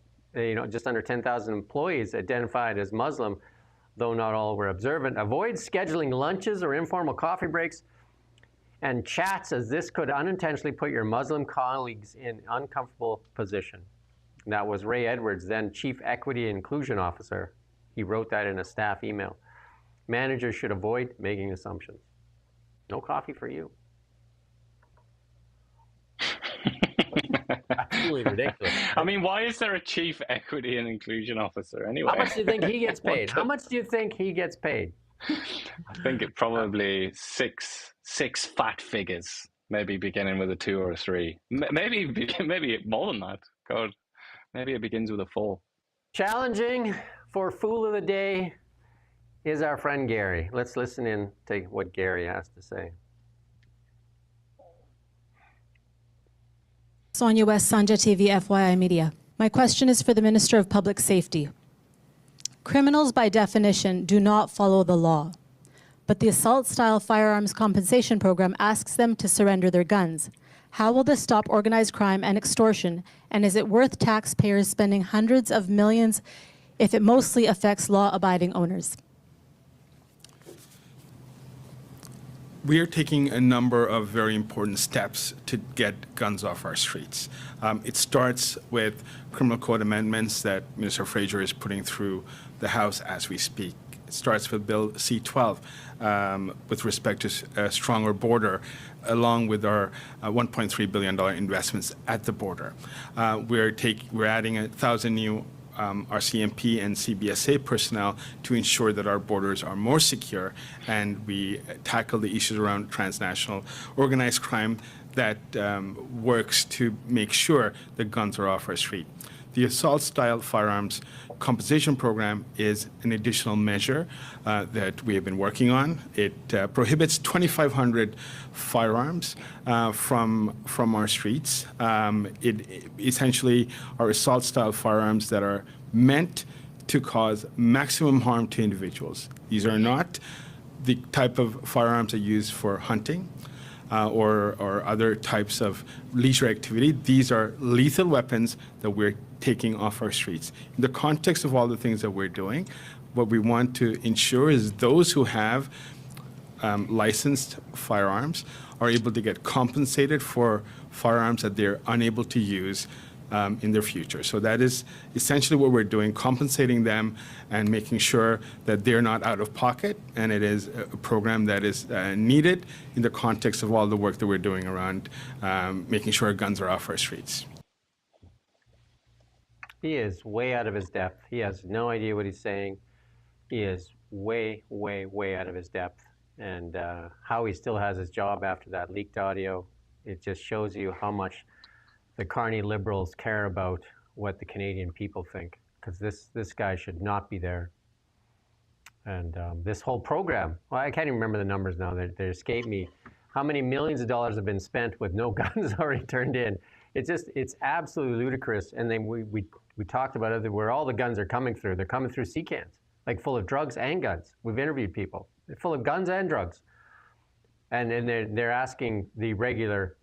just under 10,000 employees identified as Muslim, though not all were observant. Avoid scheduling lunches or informal coffee breaks and chats, as this could unintentionally put your Muslim colleagues in uncomfortable position. That was Ray Edwards, then Chief Equity and Inclusion Officer. He wrote that in a staff email. Managers should avoid making assumptions. No coffee for you. Absolutely ridiculous. I mean, why is there a Chief Equity and Inclusion Officer anyway? How much do you think he gets paid? How much do you think he gets paid? I think it probably six fat figures, maybe beginning with a 2 or a 3. Maybe more than that. God, maybe it begins with a 4. Challenging for Fool of the Day is our friend Gary. Let's listen in to what Gary has to say. Sonia West, Sanja TV, FYI Media. My question is for the Minister of Public Safety. Criminals, by definition, do not follow the law, but the assault-style firearms compensation program asks them to surrender their guns. How will this stop organized crime and extortion, and is it worth taxpayers spending hundreds of millions if it mostly affects law-abiding owners? we are taking a number of very important steps to get guns off our streets. It starts with criminal code amendments that Minister Fraser is putting through the House as we speak. It starts with Bill C-12 with respect to a stronger border, along with our $1.3 billion investments at the border. We're adding 1,000 new RCMP and CBSA personnel to ensure that our borders are more secure, and we tackle the issues around transnational organized crime that works to make sure that guns are off our street. The assault-style firearms compensation program is an additional measure that we have been working on. It prohibits 2,500 firearms from our streets. It essentially are assault-style firearms that are meant to cause maximum harm to individuals. These are not the type of firearms that are used for hunting or other types of leisure activity. These are lethal weapons that we're taking off our streets. In the context of all the things that we're doing, what we want to ensure is those who have licensed firearms are able to get compensated for firearms that they're unable to use in their future. So that is essentially what we're doing, compensating them and making sure that they're not out of pocket. And it is a program that is needed in the context of all the work that we're doing around making sure guns are off our streets. He is way out of his depth. He has no idea what he's saying. He is way, way, way out of his depth. And how he still has his job after that leaked audio, it just shows you how much the Carney Liberals care about what the Canadian people think, because this guy should not be there. And this whole program, well, I can't even remember the numbers now. They escape me. How many millions of dollars have been spent with no guns already turned in? It's absolutely ludicrous. And then we talked about it, where all the guns are coming through. They're coming through sea cans, like full of drugs and guns. We've interviewed people. They're full of guns and drugs. And then they're asking the regular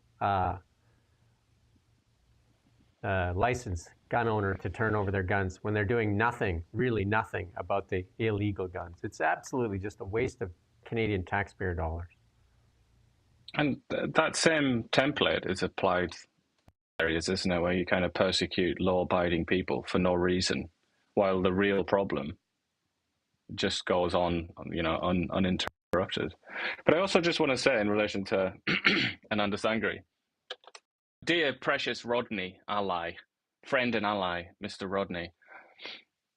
licensed gun owner to turn over their guns when they're doing nothing, really nothing about the illegal guns. It's absolutely just a waste of Canadian taxpayer dollars. And that same template is applied areas, isn't it, where you kind of persecute law-abiding people for no reason, while the real problem just goes on, uninterrupted. But I also just want to say, in relation to Ananda Sangri, dear precious Rodney ally, friend and ally, Mr. Rodney,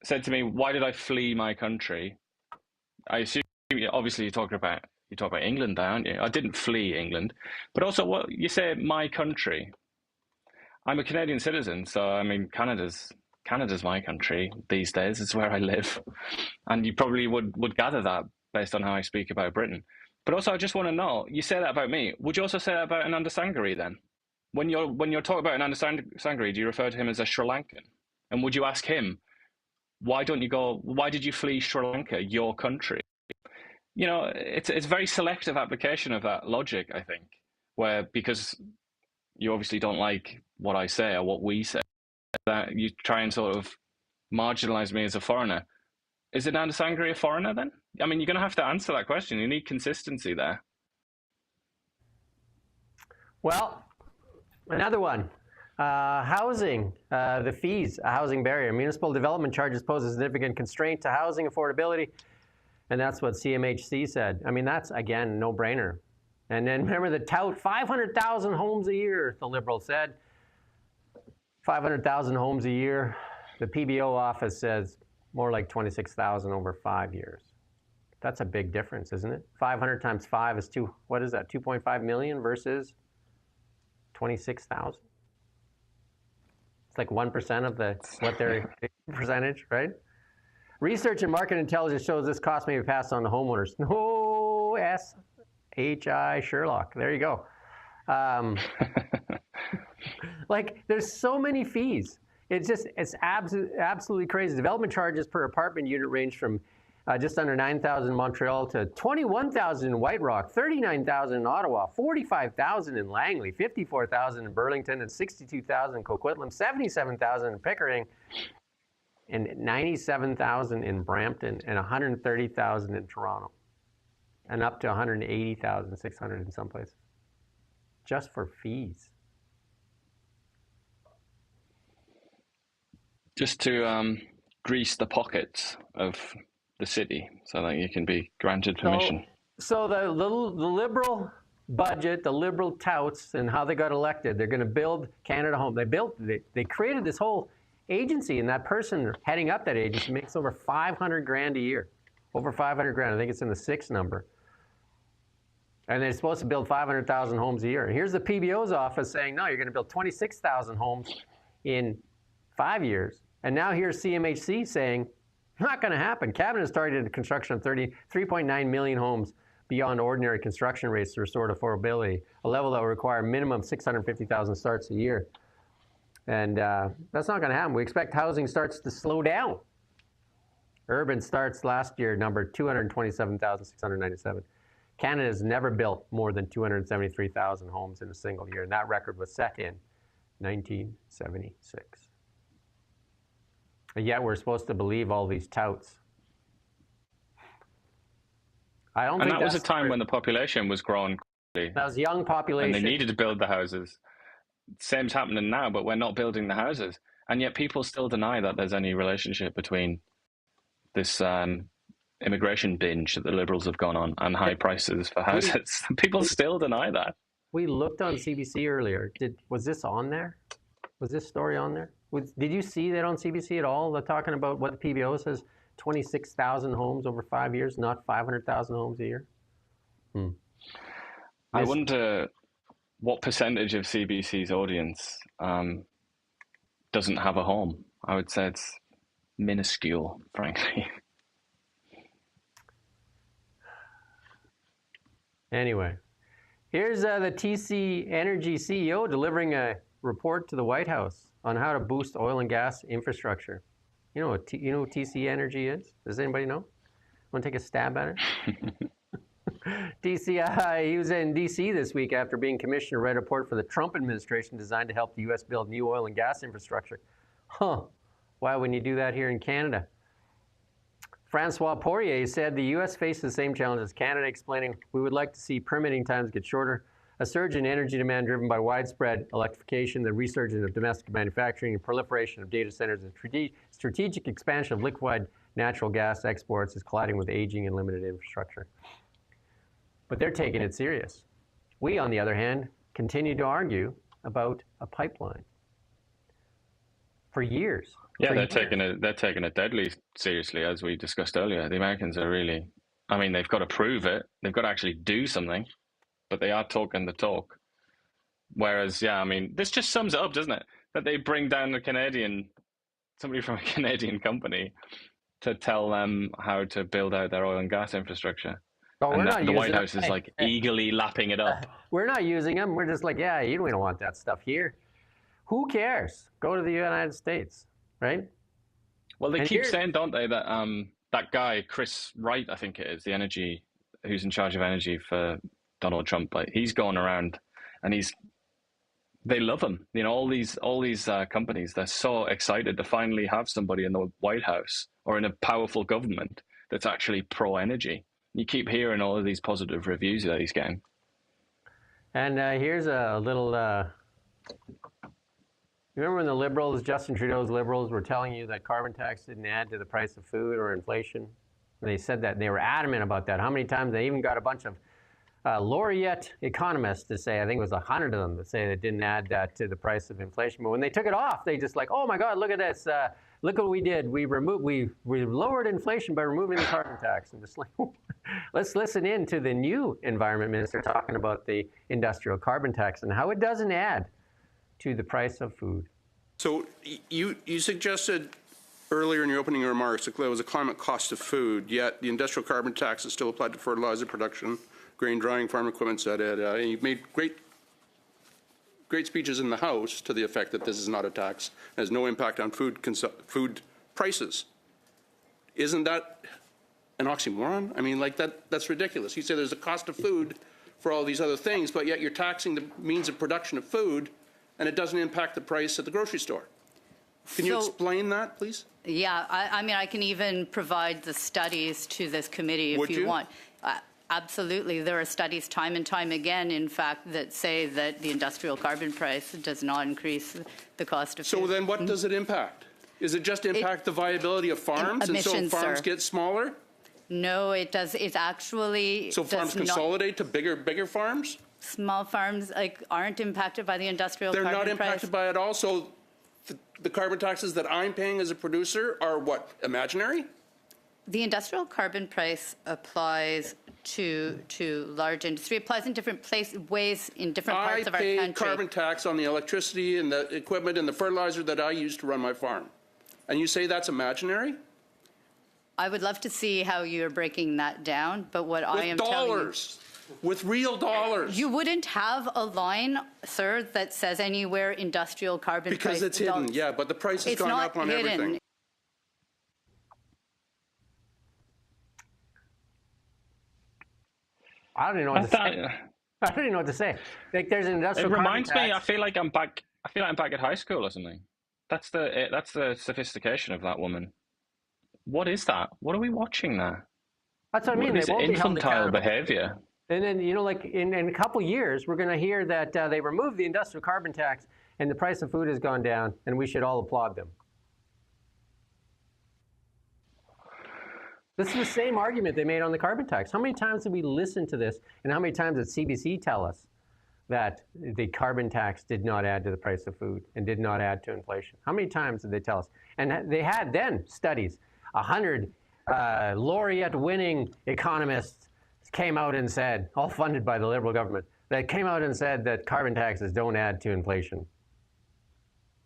said to me, "Why did I flee my country?" I assume, obviously, you talk about England, aren't you? I didn't flee England, but also, what you say, my country. I'm a Canadian citizen, so I mean, Canada's my country these days. It's where I live, and you probably would gather that based on how I speak about Britain. But also, I just want to know, you say that about me. Would you also say that about Ananda Sangri then? When you're talking about Ananda Sangri, do you refer to him as a Sri Lankan? And would you ask him, why did you flee Sri Lanka, your country? You know, it's a very selective application of that logic, I think, where because you obviously don't like what I say or what we say, that you try and sort of marginalize me as a foreigner. Is Ananda Sangri a foreigner then? I mean, you're going to have to answer that question. You need consistency there. Well, another one. Housing, the fees, a housing barrier. Municipal development charges pose a significant constraint to housing affordability. And that's what CMHC said. I mean, that's, again, no-brainer. And then remember the tout, 500,000 homes a year, the Liberals said. 500,000 homes a year. The PBO office says more like 26,000 over 5 years. That's a big difference, isn't it? 500 times 5 is what is that, 2.5 million versus 26,000? It's like 1% of what their percentage, right? Research and market intelligence shows this cost may be passed on to homeowners. No, S-H-I Sherlock. There you go. Like, there's so many fees. It's absolutely crazy. Development charges per apartment unit range from just under 9,000 in Montreal to 21,000 in White Rock, 39,000 in Ottawa, 45,000 in Langley, 54,000 in Burlington, and 62,000 in Coquitlam, 77,000 in Pickering, and 97,000 in Brampton, and 130,000 in Toronto. and up to 180,600 in some places, just for fees. Just to grease the pockets of the city so that you can be granted permission. So the Liberal budget, the Liberal touts, and how they got elected, they're going to build Canada Home. They created this whole agency, and that person heading up that agency makes over 500 grand a year. Over 500 grand. I think it's in the 6 number. And they're supposed to build 500,000 homes a year. And here's the PBO's office saying, no, you're going to build 26,000 homes in 5 years. And now here's CMHC saying, not going to happen. Cabinet has targeted the construction of 3.9 million homes beyond ordinary construction rates to restore affordability, a level that will require a minimum 650,000 starts a year. And that's not going to happen. We expect housing starts to slow down. Urban starts last year numbered 227,697. Canada has never built more than 273,000 homes in a single year, and that record was set in 1976. And yet we're supposed to believe all these touts. I don't think that was a time when the population was growing quickly. That was young population. And they needed to build the houses. Same's happening now, but we're not building the houses. And yet people still deny that there's any relationship between this immigration binge that the Liberals have gone on and high prices for houses. People still deny that. We looked on CBC earlier. Was this on there? Was this story on there? Did you see that on CBC at all? They're talking about what the PBO says, 26,000 homes over 5 years, not 500,000 homes a year? I wonder what percentage of CBC's audience doesn't have a home. I would say it's minuscule, frankly. Anyway, here's the TC Energy CEO delivering a report to the White House on how to boost oil and gas infrastructure. You know what TC Energy is? Does anybody know? Want to take a stab at it? he was in D.C. this week after being commissioned to write a report for the Trump administration designed to help the U.S. build new oil and gas infrastructure. Why wouldn't you do that here in Canada? Francois Poirier said the U.S. faces the same challenge as Canada, explaining, we would like to see permitting times get shorter, a surge in energy demand driven by widespread electrification, the resurgence of domestic manufacturing, and proliferation of data centers, and strategic expansion of liquefied natural gas exports is colliding with aging and limited infrastructure. But they're taking it serious. We, on the other hand, continue to argue about a pipeline for years. Yeah, they're taking it deadly seriously, as we discussed earlier. The Americans are really, I mean, they've got to prove it. They've got to actually do something, but they are talking the talk. Whereas, yeah, I mean, this just sums it up, doesn't it? That they bring down somebody from a Canadian company to tell them how to build out their oil and gas infrastructure. But and the White House is like eagerly lapping it up. We're not using them. We're just like, yeah, we don't want that stuff here. Who cares? Go to the United States. Right? Well, they keep saying, don't they, that that guy, Chris Wright, I think it is, who's in charge of energy for Donald Trump, like, he's going around and they love him. You know, all these companies, they're so excited to finally have somebody in the White House or in a powerful government that's actually pro-energy. You keep hearing all of these positive reviews that he's getting. And here's a little... Remember when the Liberals, Justin Trudeau's Liberals, were telling you that carbon tax didn't add to the price of food or inflation? They said that. They were adamant about that. How many times? They even got a bunch of laureate economists to say, I think it was 100 of them, to say it didn't add to the price of inflation. But when they took it off, they just like, oh my God, look at this. Look what we did. We lowered inflation by removing the carbon tax. And just like, let's listen in to the new environment minister talking about the industrial carbon tax and how it doesn't add to the price of food. So you suggested earlier in your opening remarks that there was a climate cost of food, yet the industrial carbon tax is still applied to fertilizer production, grain drying, farm equipment, etc. And you've made great speeches in the House to the effect that this is not a tax, has no impact on food prices. Isn't that an oxymoron? I mean, like that's ridiculous. You say there's a cost of food for all these other things, but yet you're taxing the means of production of food, and it doesn't impact the price at the grocery store. Can you explain that, please? Yeah, I mean, I can even provide the studies to this committee if you want. Absolutely. There are studies time and time again, in fact, that say that the industrial carbon price does not increase the cost of food. So then what does it impact? Is it just impact the viability of farms, and so farms get smaller? No, it does. It's actually So farms consolidate to bigger farms? Small farms aren't impacted by the industrial They're carbon price. not impacted by it all. So the carbon taxes that I'm paying as a producer are what, imaginary? The industrial carbon price applies to large industry. It applies in different ways in different parts of our country. I pay carbon tax on the electricity and the equipment and the fertilizer that I use to run my farm. And you say that's imaginary? I would love to see how you're breaking that down, but what I am telling you... With real dollars. You wouldn't have a line, sir, that says anywhere industrial carbon price... Because it's hidden, yeah, but the price has gone up on everything. I don't even know what to say. I don't even know what to say. Like, there's an industrial. It reminds me. I feel like I'm back. I feel like I'm back at high school or something. That's the sophistication of that woman. What is that? What are we watching there? That's what I mean. What is infantile behavior? And then, like in a couple years, we're going to hear that they removed the industrial carbon tax and the price of food has gone down, and we should all applaud them. This is the same argument they made on the carbon tax. How many times did we listen to this, and how many times did CBC tell us that the carbon tax did not add to the price of food and did not add to inflation? How many times did they tell us? And they had then studies. 100 laureate-winning economists came out and said, all funded by the Liberal government, that came out and said that carbon taxes don't add to inflation.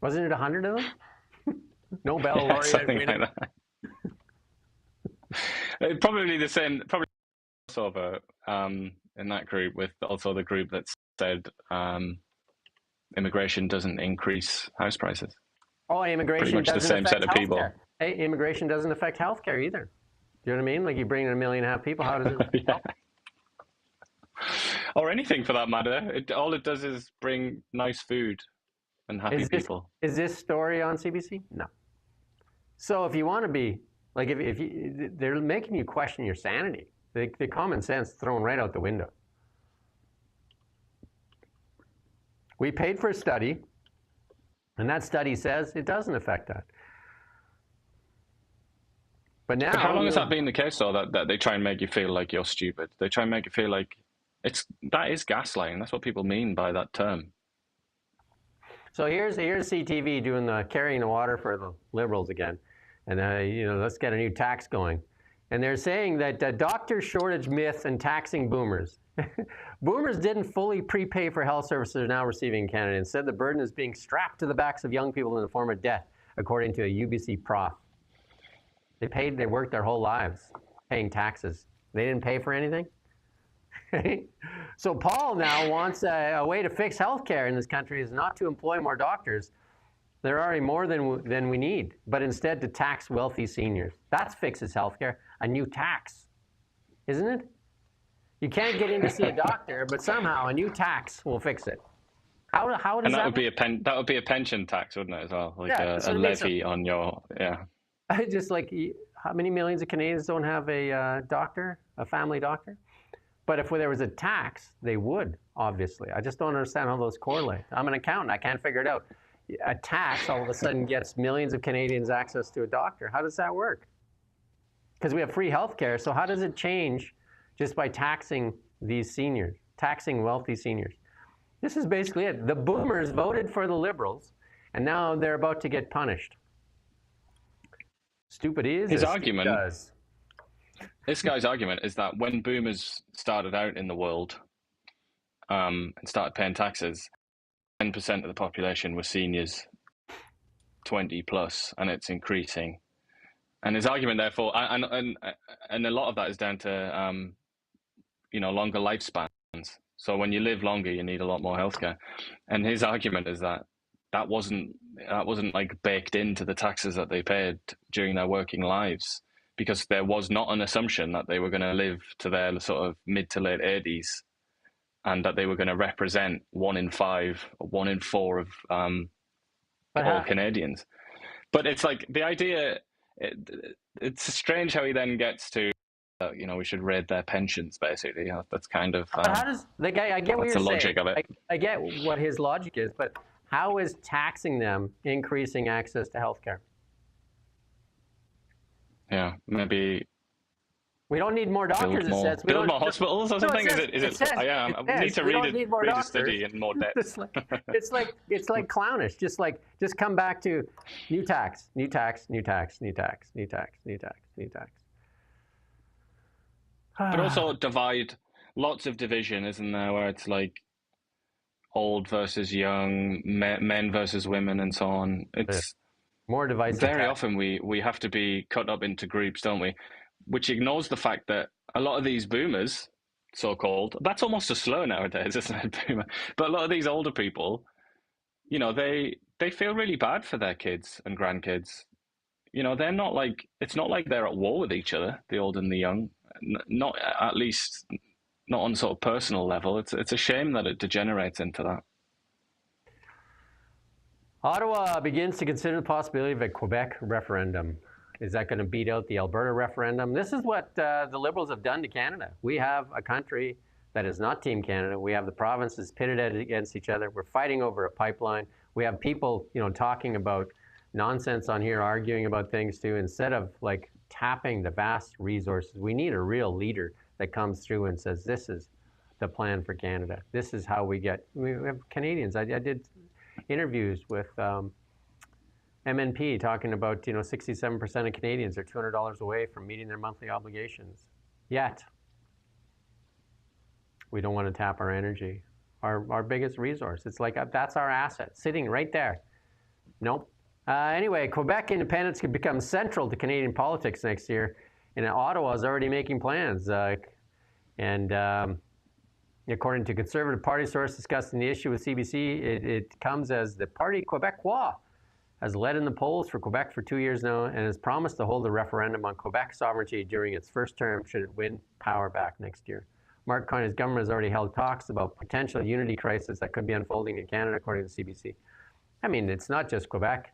Wasn't it 100 of them? Nobel laureate. Something like that. Probably the same. Probably also vote in that group with also the group that said immigration doesn't increase house prices. Oh, immigration pretty much the same set of people. Hey, immigration doesn't affect healthcare either. Do you know what I mean? Like, you bring in 1.5 million people, how does it? Yeah. Or anything for that matter. All it does is bring nice food and happy people. Is this story on CBC? No. So if you want to be like, if you, they're making you question your sanity. The common sense thrown right out the window. We paid for a study, and that study says it doesn't affect that. But now, how long has that been the case, though, that they try and make you feel like you're stupid? They try and make you feel like that is gaslighting. That's what people mean by that term. So here's CTV doing the carrying the water for the Liberals again. And, let's get a new tax going. And they're saying that doctor shortage myth and taxing boomers. Boomers didn't fully prepay for health services now receiving in Canada. Instead, the burden is being strapped to the backs of young people in the form of debt, according to a UBC prof. They worked their whole lives paying taxes. They didn't pay for anything. So Paul now wants a way to fix healthcare in this country is not to employ more doctors. There are already more than we need, but instead to tax wealthy seniors. That fixes healthcare, a new tax, isn't it? You can't get in to see a doctor, but somehow a new tax will fix it. How does and that would be that would be a pension tax, wouldn't it, as well? Like a levy on your Just like, how many millions of Canadians don't have a doctor, a family doctor? But if there was a tax, they would, obviously. I just don't understand how those correlate. I'm an accountant. I can't figure it out. A tax all of a sudden gets millions of Canadians access to a doctor. How does that work? Because we have free health care. So how does it change just by taxing these seniors, taxing wealthy seniors? This is basically it. The boomers voted for the Liberals, and now they're about to get punished. Stupid is his argument. Does. This guy's argument is that when boomers started out in the world and started paying taxes, 10% of the population were seniors, 20 plus, and it's increasing. And his argument, therefore, and a lot of that is down to, longer lifespans. So when you live longer, you need a lot more healthcare. And his argument is that that wasn't like baked into the taxes that they paid during their working lives, because there was not an assumption that they were going to live to their sort of mid to late 80s. And that they were going to represent 1 in 5 or 1 in 4 of all Canadians. But it's like the idea, it's strange how he then gets to we should raid their pensions, basically. That's kind of. But how does the guy? I get what that's you're the logic saying. of it. I get what his logic is, but how is taxing them increasing access to healthcare? Yeah, maybe. We don't need more doctors. Build more, it says. We build don't, more hospitals or something. It says, Is it? says, We need to read a study in more depth. It's like clownish. Just come back to new tax, new tax, new tax, new tax, new tax, new tax, new tax. But also divide, lots of division, isn't there? Where it's like old versus young, men versus women, and so on. It's more divisive. Very often we have to be cut up into groups, don't we? Which ignores the fact that a lot of these boomers, so-called, that's almost a slur nowadays, isn't it, boomer? But a lot of these older people, they feel really bad for their kids and grandkids. They're not like, it's not like they're at war with each other, the old and the young. Not, at least not on sort of personal level. It's a shame that it degenerates into that. Ottawa begins to consider the possibility of a Quebec referendum. Is that going to beat out the Alberta referendum? This is what the Liberals have done to Canada. We have a country that is not Team Canada. We have the provinces pitted against each other. We're fighting over a pipeline. We have people, talking about nonsense on here, arguing about things too, instead of tapping the vast resources. We need a real leader that comes through and says, this is the plan for Canada. This is how we have Canadians. I did interviews with MNP talking about, 67% of Canadians are $200 away from meeting their monthly obligations. Yet, we don't want to tap our energy, our biggest resource. It's like, that's our asset, sitting right there. Nope. Anyway, Quebec independence could become central to Canadian politics next year, and Ottawa is already making plans. According to Conservative Party source discussing the issue with CBC, it comes as the Parti Québécois has led in the polls for Quebec for 2 years now and has promised to hold a referendum on Quebec sovereignty during its first term should it win power back next year. Mark Carney's government has already held talks about potential unity crisis that could be unfolding in Canada, according to CBC. I mean, it's not just Quebec.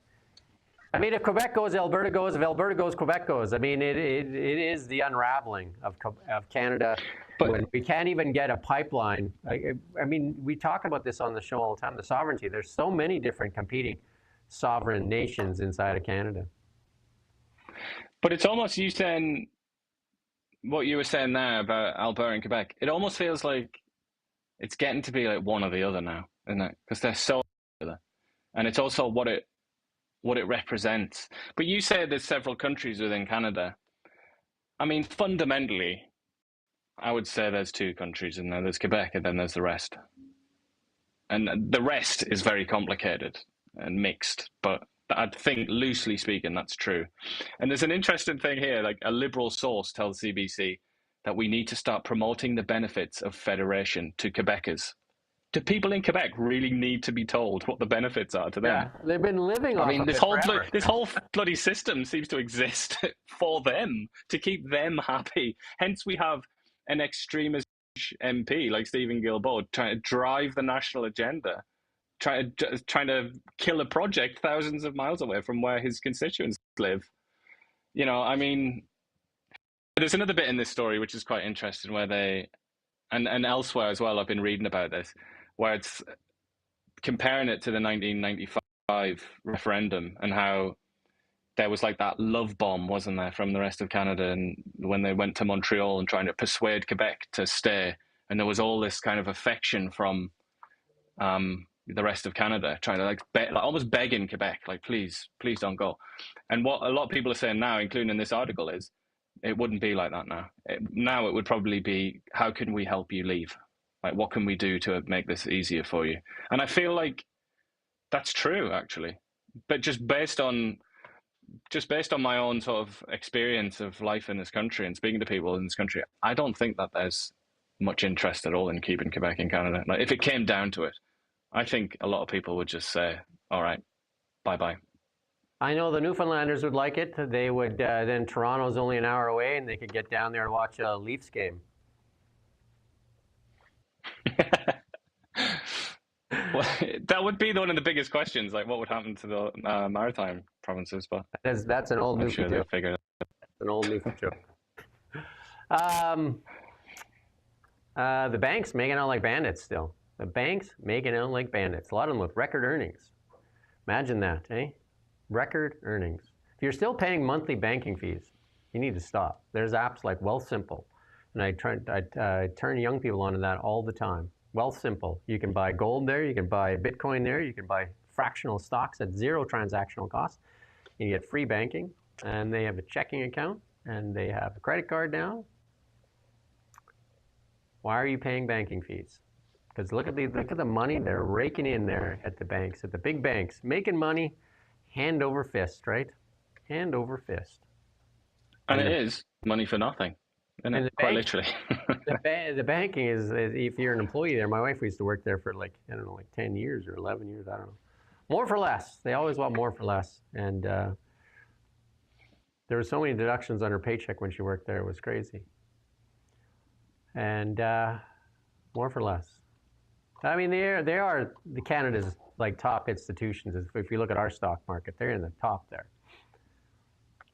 I mean, if Quebec goes, Alberta goes. If Alberta goes, Quebec goes. I mean, it is the unraveling of Canada. But when we can't even get a pipeline. I mean, we talk about this on the show all the time, the sovereignty. There's so many different competing sovereign nations inside of Canada. But it's almost, you saying what you were saying there about Alberta and Quebec, it almost feels like it's getting to be like one or the other now, isn't it? Because they're so together. And it's also what it represents. But you say there's several countries within Canada. I mean, fundamentally, I would say there's two countries in there. There's Quebec and then there's the rest. And the rest is very complicated and mixed, but I think, loosely speaking, that's true. And there's an interesting thing here, like a Liberal source tells CBC that we need to start promoting the benefits of federation to Quebecers. Do people in Quebec really need to be told what the benefits are to them? Yeah, they've been living off of this it whole bloody system seems to exist for them, to keep them happy. Hence we have an extremist MP like Stephen Guilbeault trying to drive the national agenda, trying to kill a project thousands of miles away from where his constituents live. I mean, there's another bit in this story which is quite interesting where they, and elsewhere as well, I've been reading about this, where it's comparing it to the 1995 referendum and how there was like that love bomb, wasn't there, from the rest of Canada, and when they went to Montreal and trying to persuade Quebec to stay, and there was all this kind of affection from the rest of Canada, trying to almost begging Quebec, like, please don't go. And what a lot of people are saying now, including in this article, is it wouldn't be like that now. Now it would probably be, how can we help you leave? Like, what can we do to make this easier for you? And I feel like that's true, actually. But just based on my own sort of experience of life in this country and speaking to people in this country, I don't think that there's much interest at all in keeping Quebec in Canada. Like, if it came down to it, I think a lot of people would just say, all right, bye-bye. I know the Newfoundlanders would like it. They would, then Toronto's only an hour away and they could get down there and watch a Leafs game. Well, that would be one of the biggest questions, like what would happen to the maritime provinces, but that's an old Newfoundland joke. Figure it out. That's an old Newfoundland joke. The banks making out like bandits still. The banks making out like bandits. A lot of them with record earnings. Imagine that, eh? Record earnings. If you're still paying monthly banking fees, you need to stop. There's apps like Wealthsimple, and I turn young people onto that all the time. Wealthsimple. You can buy gold there, you can buy Bitcoin there, you can buy fractional stocks at zero transactional cost. You get free banking, and they have a checking account, and they have a credit card now. Why are you paying banking fees? Because look at the money they're raking in there at the banks, at the big banks, making money hand over fist, right? Hand over fist. And it is money for nothing, isn't it? Quite literally. The banking is, if you're an employee there, my wife used to work there for like 10 years or 11 years, I don't know. More for less. They always want more for less. And there were so many deductions on her paycheck when she worked there. It was crazy. And more for less. I mean, they are the Canada's like top institutions. If you look at our stock market, they're in the top there.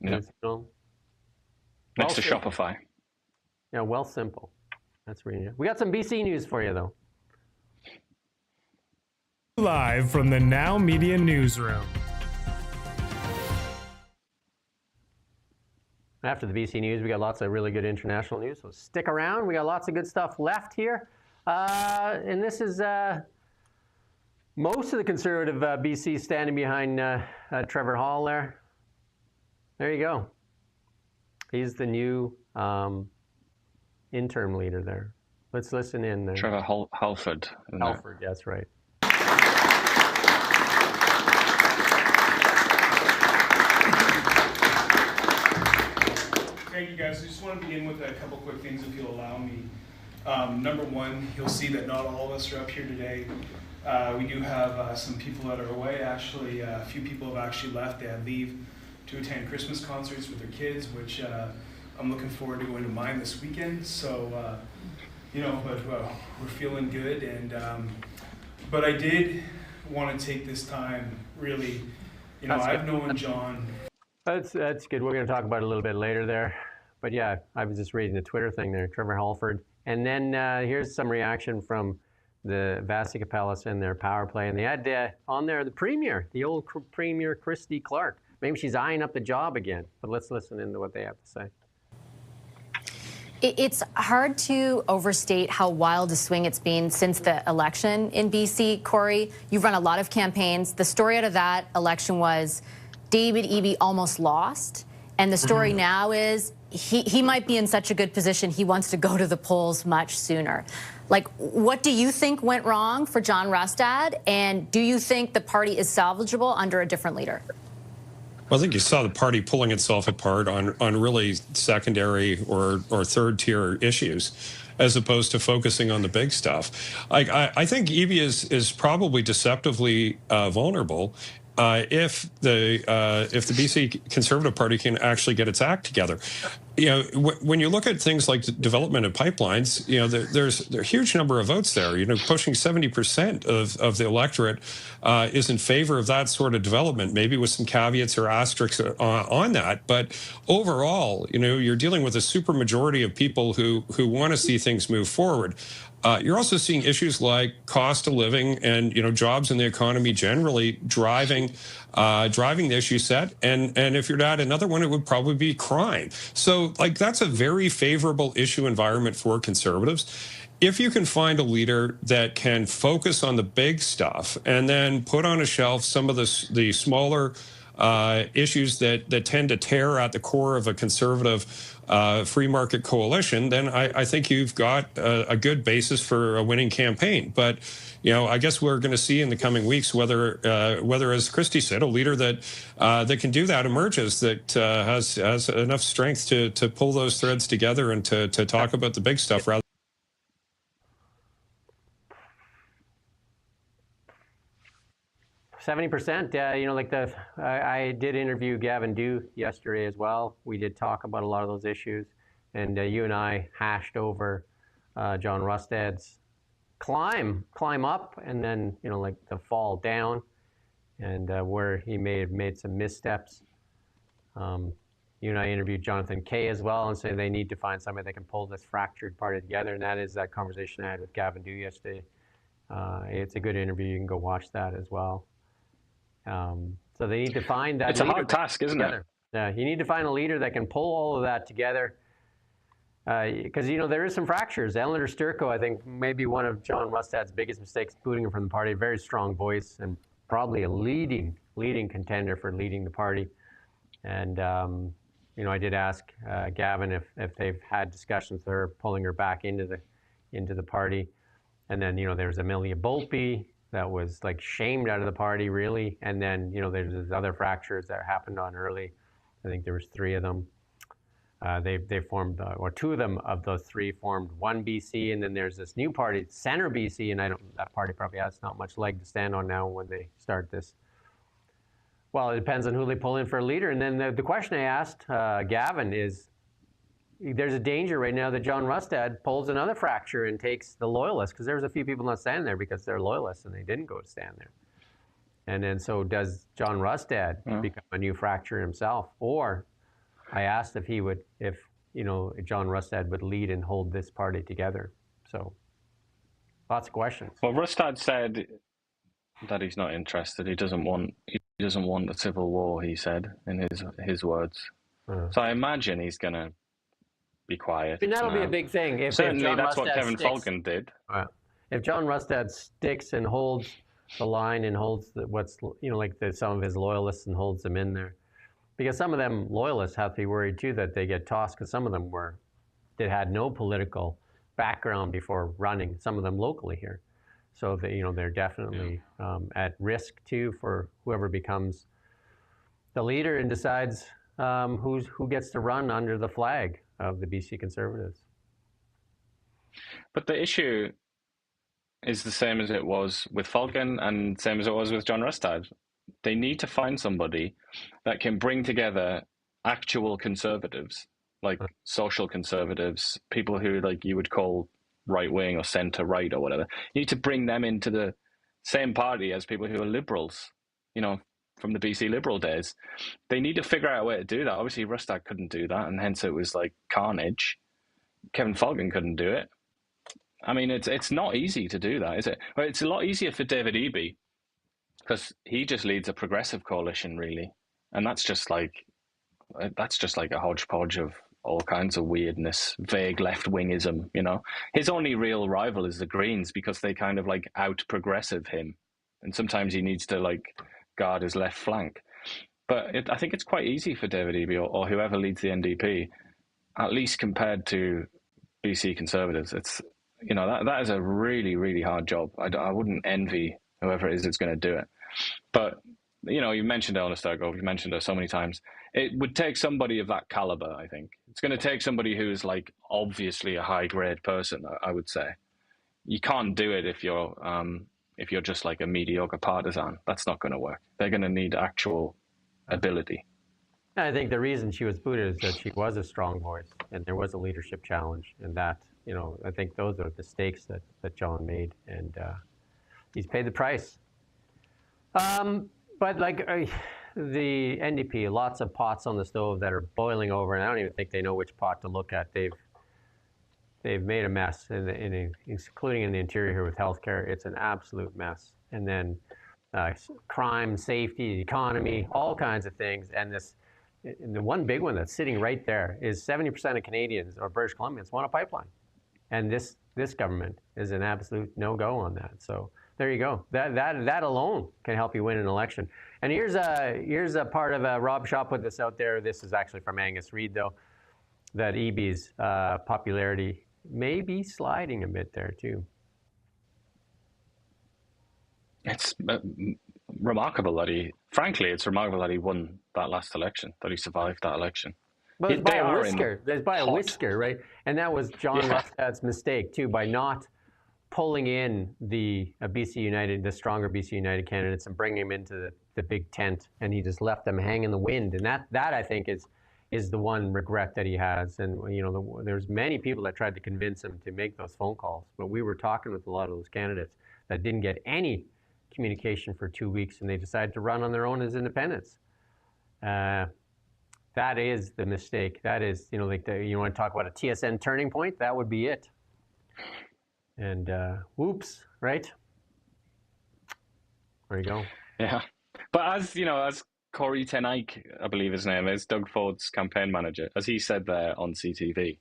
Yeah. Next to Shopify. Yeah, Wealthsimple. That's where we got some BC news for you, though. Live from the Now Media Newsroom. After the BC news, we got lots of really good international news, so stick around. We got lots of good stuff left here. And this is most of the Conservative BC standing behind Trevor Hall there. There you go. He's the new interim leader there. Let's listen in there. Trevor Halford. Halford, that's right. Thank you, guys. I just want to begin with a couple quick things, if you'll allow me. Number one, you'll see that not all of us are up here today. We do have some people that are away. Actually, a few people have actually left. They had leave to attend Christmas concerts with their kids, which I'm looking forward to going to mine this weekend. So, but we're feeling good. And but I did want to take this time, really. I've known John. That's good. We're going to talk about it a little bit later there. But yeah, I was just reading the Twitter thing there, Trevor Halford. And then here's some reaction from the Vasica Palace and their power play. And they had on there the Premier, the old Premier Christy Clark. Maybe she's eyeing up the job again. But let's listen into what they have to say. It's hard to overstate how wild a swing it's been since the election in BC, Corey. You've run a lot of campaigns. The story out of that election was David Eby almost lost. And the story now is he might be in such a good position, he wants to go to the polls much sooner. Like, what do you think went wrong for John Rustad? And do you think the party is salvageable under a different leader? Well, I think you saw the party pulling itself apart on really secondary or third tier issues, as opposed to focusing on the big stuff. I think Eby is probably deceptively vulnerable if the BC Conservative Party can actually get its act together. When you look at things like the development of pipelines, there's a huge number of votes there. Pushing 70% of the electorate is in favor of that sort of development, maybe with some caveats or asterisks on that. But overall, you're dealing with a supermajority of people who want to see things move forward. You're also seeing issues like cost of living and jobs in the economy generally driving the issue set. And if you're to add another one, it would probably be crime. So that's a very favorable issue environment for Conservatives. If you can find a leader that can focus on the big stuff and then put on a shelf some of the smaller issues that tend to tear at the core of a Conservative free market coalition, then I think you've got a good basis for a winning campaign. But I guess we're going to see in the coming weeks whether, as Christy said, a leader that can do that emerges, that has enough strength to pull those threads together and to talk about the big stuff rather. 70%, I did interview Gavin Dew yesterday as well. We did talk about a lot of those issues, and you and I hashed over John Rustad's climb up, and then the fall down, and where he may have made some missteps. you and I interviewed Jonathan Kay as well and say they need to find somebody that can pull this fractured party together. And that is that conversation I had with Gavin Dew yesterday. It's a good interview. You can go watch that as well. So they need to find that. It's a hard task, isn't it? Yeah, you need to find a leader that can pull all of that together. Because, there is some fractures. Eleanor Sturko, I think, maybe one of John Rustad's biggest mistakes, booting him from the party. A very strong voice and probably a leading contender for leading the party. And, I did ask Gavin if they've had discussions with her, pulling her back into the party. And then, there's Amelia Bolpe that was like shamed out of the party, really. And then, there's these other fractures that happened on early. I think there was 3 of them. They formed, or 2 of them of those 3 formed One BC, and then there's this new party, Center BC, and that party probably has not much leg to stand on now when they start this. Well, it depends on who they pull in for a leader. And then the question I asked Gavin is, there's a danger right now that John Rustad pulls another fracture and takes the loyalists, because there was a few people not standing there because they're loyalists and they didn't go to stand there. And then so does John Rustad become a new fracture himself? Or I asked if John Rustad would lead and hold this party together. So lots of questions. Well, Rustad said that he's not interested. He doesn't want a civil war, he said in his words. So I imagine he's going to be quiet. And that'll be a big thing. Certainly, that's what Kevin Falcon did. If John Rustad sticks and holds the line and holds some of his loyalists and holds them in there, because some of them loyalists have to be worried too that they get tossed, because some of them had no political background before running. Some of them locally here, so they're definitely at risk too for whoever becomes the leader and decides who gets to run under the flag of the BC Conservatives. But the issue is the same as it was with Falcon and same as it was with John Rustad. They need to find somebody that can bring together actual conservatives, like social conservatives, people who you would call right-wing or centre-right or whatever. You need to bring them into the same party as people who are liberals, from the BC Liberal days. They need to figure out a way to do that. Obviously, Rustad couldn't do that, and hence it was carnage. Kevin Falcon couldn't do it. I mean, it's not easy to do that, is it? Well, it's a lot easier for David Eby, because he just leads a progressive coalition, really, and that's just like a hodgepodge of all kinds of weirdness, vague left-wingism. His only real rival is the Greens, because they kind of out-progressive him, and sometimes he needs to guard his left flank. But I think it's quite easy for David Eby or whoever leads the NDP, at least compared to BC Conservatives. It's that is a really, really hard job. I wouldn't envy whoever it is that's going to do it. But you mentioned Eleanor Sturko, you mentioned her so many times. It would take somebody of that caliber, I think. It's going to take somebody who is obviously a high grade person, I would say. You can't do it if you're just a mediocre partisan. That's not going to work. They're going to need actual ability. I think the reason she was booted is that she was a strong voice and there was a leadership challenge, and that, I think those are the stakes that John made, and he's paid the price. But the NDP, lots of pots on the stove that are boiling over, and I don't even think they know which pot to look at. They've made a mess, including in the interior here with healthcare. It's an absolute mess. And then crime, safety, economy, all kinds of things. And the one big one that's sitting right there is 70% of Canadians or British Columbians want a pipeline. And this government is an absolute no-go on that. So there you go. That alone can help you win an election. And here's a part of Rob Shaw put this out there. This is actually from Angus Reid, though, that Eby's popularity may be sliding a bit there too. It's remarkable that it's remarkable that he won that last election, that he survived that election. But it's by a whisker. There's by a whisker, right? And that was John Rustad's mistake too, by not pulling in the BC United, the stronger BC United candidates, and bringing them into the big tent, and he just left them hang in the wind. And that I think is the one regret that he has. And there's many people that tried to convince him to make those phone calls, but we were talking with a lot of those candidates that didn't get any communication for 2 weeks, and they decided to run on their own as independents. That is the mistake. That is, you know, like you want to talk about a TSN turning point? That would be it. And whoops, right? There you go. Yeah. But as, you know, as Corey Ten Eyck, I believe his name is, Doug Ford's campaign manager, as he said there on CTV,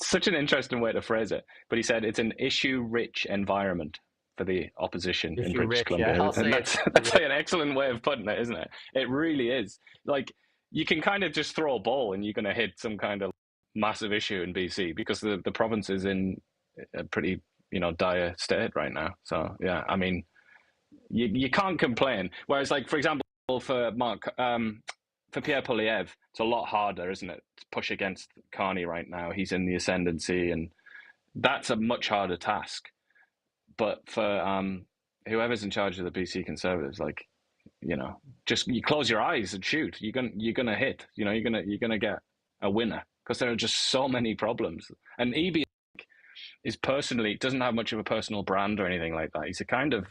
such an interesting way to phrase it, but he said it's an issue-rich environment for the opposition in British Columbia. Yeah, and that's like an excellent way of putting it, isn't it? It really is. Like, you can kind of just throw a ball and you're going to hit some kind of massive issue in BC because the province is in a pretty, you know, dire state right now. So, yeah, I mean, you can't complain. Whereas, like, for example, for Pierre Poilievre, it's a lot harder, isn't it, to push against Carney right now. He's in the ascendancy, and that's a much harder task. But for whoever's in charge of the BC Conservatives, like, you know, just you close your eyes and shoot. You're gonna hit. You know, you're gonna get a winner because there are just so many problems. And Eby is personally doesn't have much of a personal brand or anything like that. He's a kind of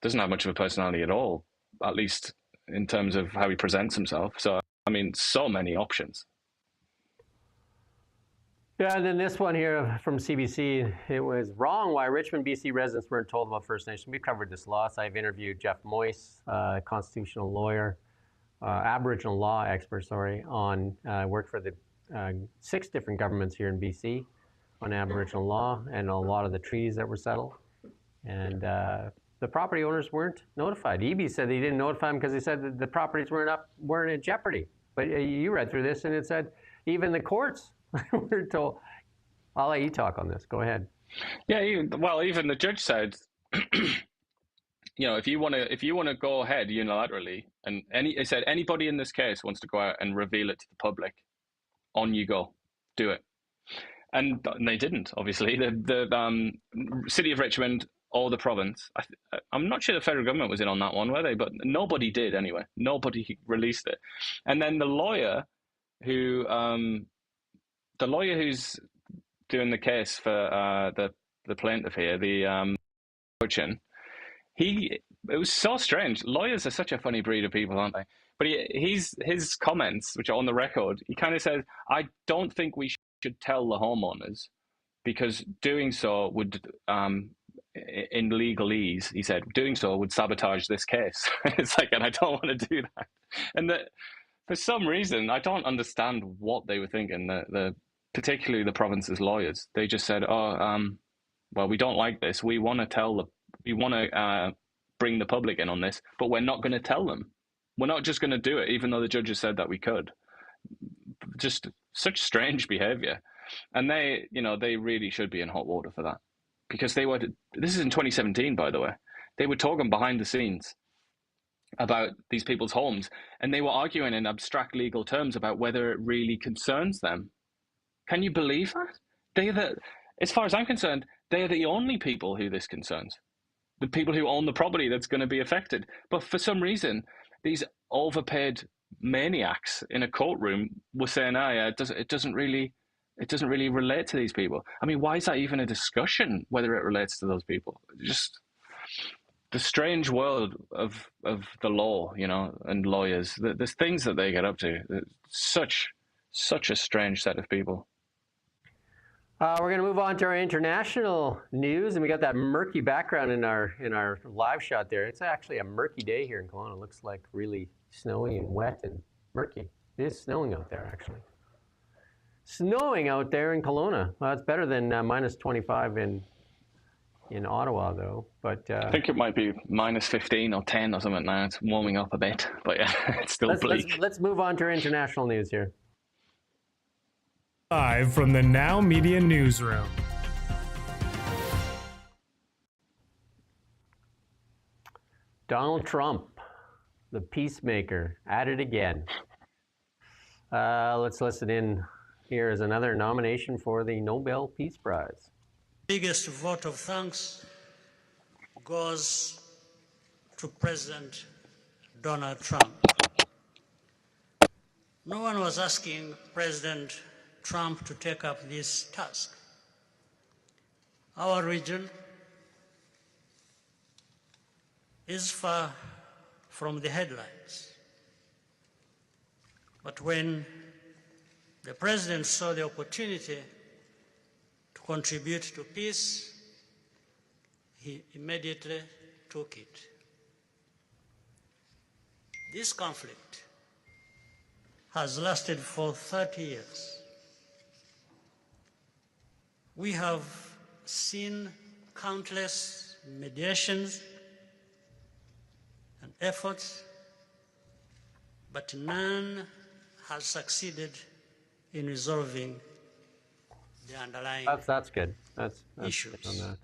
doesn't have much of a personality at all, at least in terms of how he presents himself. So, I mean, so many options. Yeah, and then this one here from CBC, it was wrong why Richmond, BC residents weren't told about First Nation. We've covered this lots. I've interviewed Jeff Moyse, constitutional lawyer, Aboriginal law expert, on worked for the 6 different governments here in BC on Aboriginal law and a lot of the treaties that were settled. And the property owners weren't notified. Eby said he didn't notify them because he said that the properties weren't in jeopardy. But you read through this and it said even the courts were told. I'll let you talk on this. Go ahead. Yeah, even the judge said, you know, if you want to go ahead unilaterally, and he said anybody in this case wants to go out and reveal it to the public, on you go, do it. And they didn't, obviously. The city of Richmond or the province, I'm not sure the federal government was in on that one, were they? But nobody did anyway. Nobody released it. And then the lawyer who's doing the case for the plaintiff here, the it was so strange. Lawyers are such a funny breed of people, aren't they? But his comments, which are on the record, he kind of says, I don't think we should tell the homeowners because doing so would, in legalese, he said, doing so would sabotage this case. It's like, and I don't want to do that. And that for some reason, I don't understand what they were thinking. Particularly the province's lawyers, they just said, well, we don't like this. We want to bring the public in on this, but we're not going to tell them. We're not just going to do it, even though the judges said that we could. Just such strange behavior. And they really should be in hot water for that. Because this is in 2017, by the way, they were talking behind the scenes about these people's homes, and they were arguing in abstract legal terms about whether it really concerns them. Can you believe that? As far as I'm concerned, they are the only people who this concerns. The people who own the property that's going to be affected. But for some reason, these overpaid maniacs in a courtroom were saying, it doesn't really relate to these people. I mean, why is that even a discussion, whether it relates to those people? Just the strange world of the law, you know, and lawyers. There's things that they get up to. Such a strange set of people. We're going to move on to our international news, and we got that murky background in our live shot there. It's actually a murky day here in Kelowna. It looks like really snowy and wet and murky. It is snowing out there, actually. Snowing out there in Kelowna. Well, that's better than minus 25 in Ottawa, though. But I think it might be minus 15 or 10 or something now. It's warming up a bit, but yeah, it's still bleak. Let's move on to our international news here. Live from the Now Media Newsroom. Donald Trump, the peacemaker, at it again. Let's listen in. Here is another nomination for the Nobel Peace Prize. Biggest vote of thanks goes to President Donald Trump. No one was asking President Trump to take up this task. Our region is far from the headlines. But when the president saw the opportunity to contribute to peace, he immediately took it. This conflict has lasted for 30 years. We have seen countless mediations and efforts, but none has succeeded in resolving the underlying That's good. That's issues. good on that.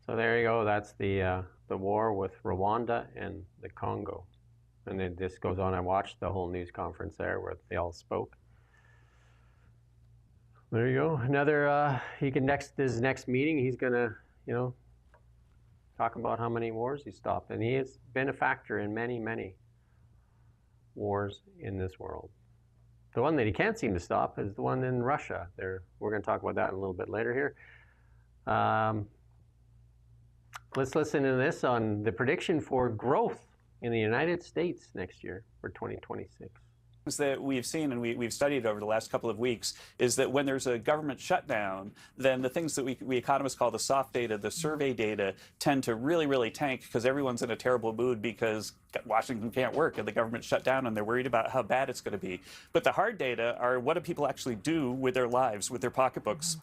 So there you go. That's the war with Rwanda and the Congo. And then this goes on. I watched the whole news conference there where they all spoke. There you go. Another, his next meeting, he's going to, talk about how many wars he stopped. And he has been a factor in many, many wars in this world. The one that he can't seem to stop is the one in Russia. We're going to talk about that a little bit later here. Let's listen to this on the prediction for growth in the United States next year for 2026. That we've seen and we've studied over the last couple of weeks is that when there's a government shutdown, then the things that we economists call the soft data, the survey data, tend to really, really tank because everyone's in a terrible mood because Washington can't work and the government shut down and they're worried about how bad it's going to be. But the hard data are what do people actually do with their lives, with their pocketbooks.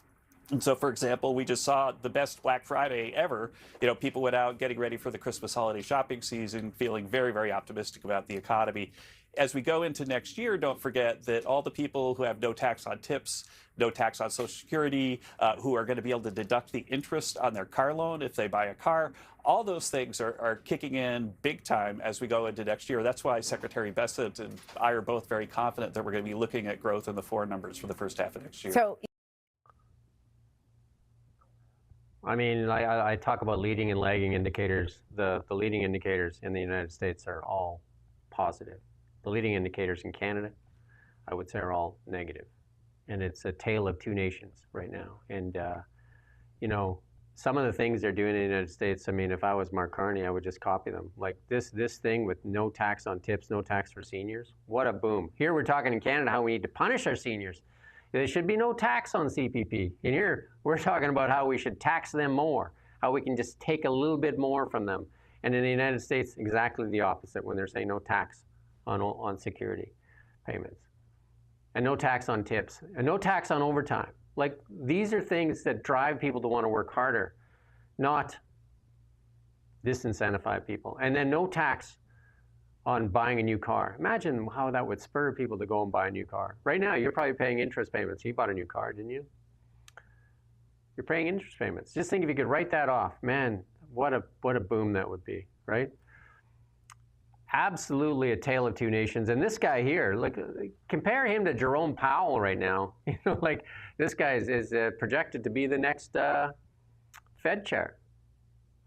And so, for example, we just saw the best Black Friday ever. People went out getting ready for the Christmas holiday shopping season, feeling very, very optimistic about the economy. As we go into next year, don't forget that all the people who have no tax on tips, no tax on Social Security, who are going to be able to deduct the interest on their car loan if they buy a car, all those things are kicking in big time as we go into next year. That's why Secretary Bessent and I are both very confident that we're going to be looking at growth in the 4 numbers for the first half of next year. So, I mean, I talk about leading and lagging indicators. The leading indicators in the United States are all positive. The leading indicators in Canada, I would say, are all negative. And it's a tale of two nations right now. And, some of the things they're doing in the United States, I mean, if I was Mark Carney, I would just copy them. Like this thing with no tax on tips, no tax for seniors. What a boom. Here we're talking in Canada how we need to punish our seniors. There should be no tax on CPP. And here we're talking about how we should tax them more, how we can just take a little bit more from them. And in the United States, exactly the opposite when they're saying no tax on security payments, and no tax on tips, and no tax on overtime. Like, these are things that drive people to want to work harder, not disincentivize people. And then no tax on buying a new car. Imagine how that would spur people to go and buy a new car. Right now, you're probably paying interest payments. You bought a new car, didn't you? You're paying interest payments. Just think if you could write that off. Man, what a boom that would be, right? Absolutely a tale of two nations. And this guy here, like, compare him to Jerome Powell right now. Like, this guy is projected to be the next Fed chair.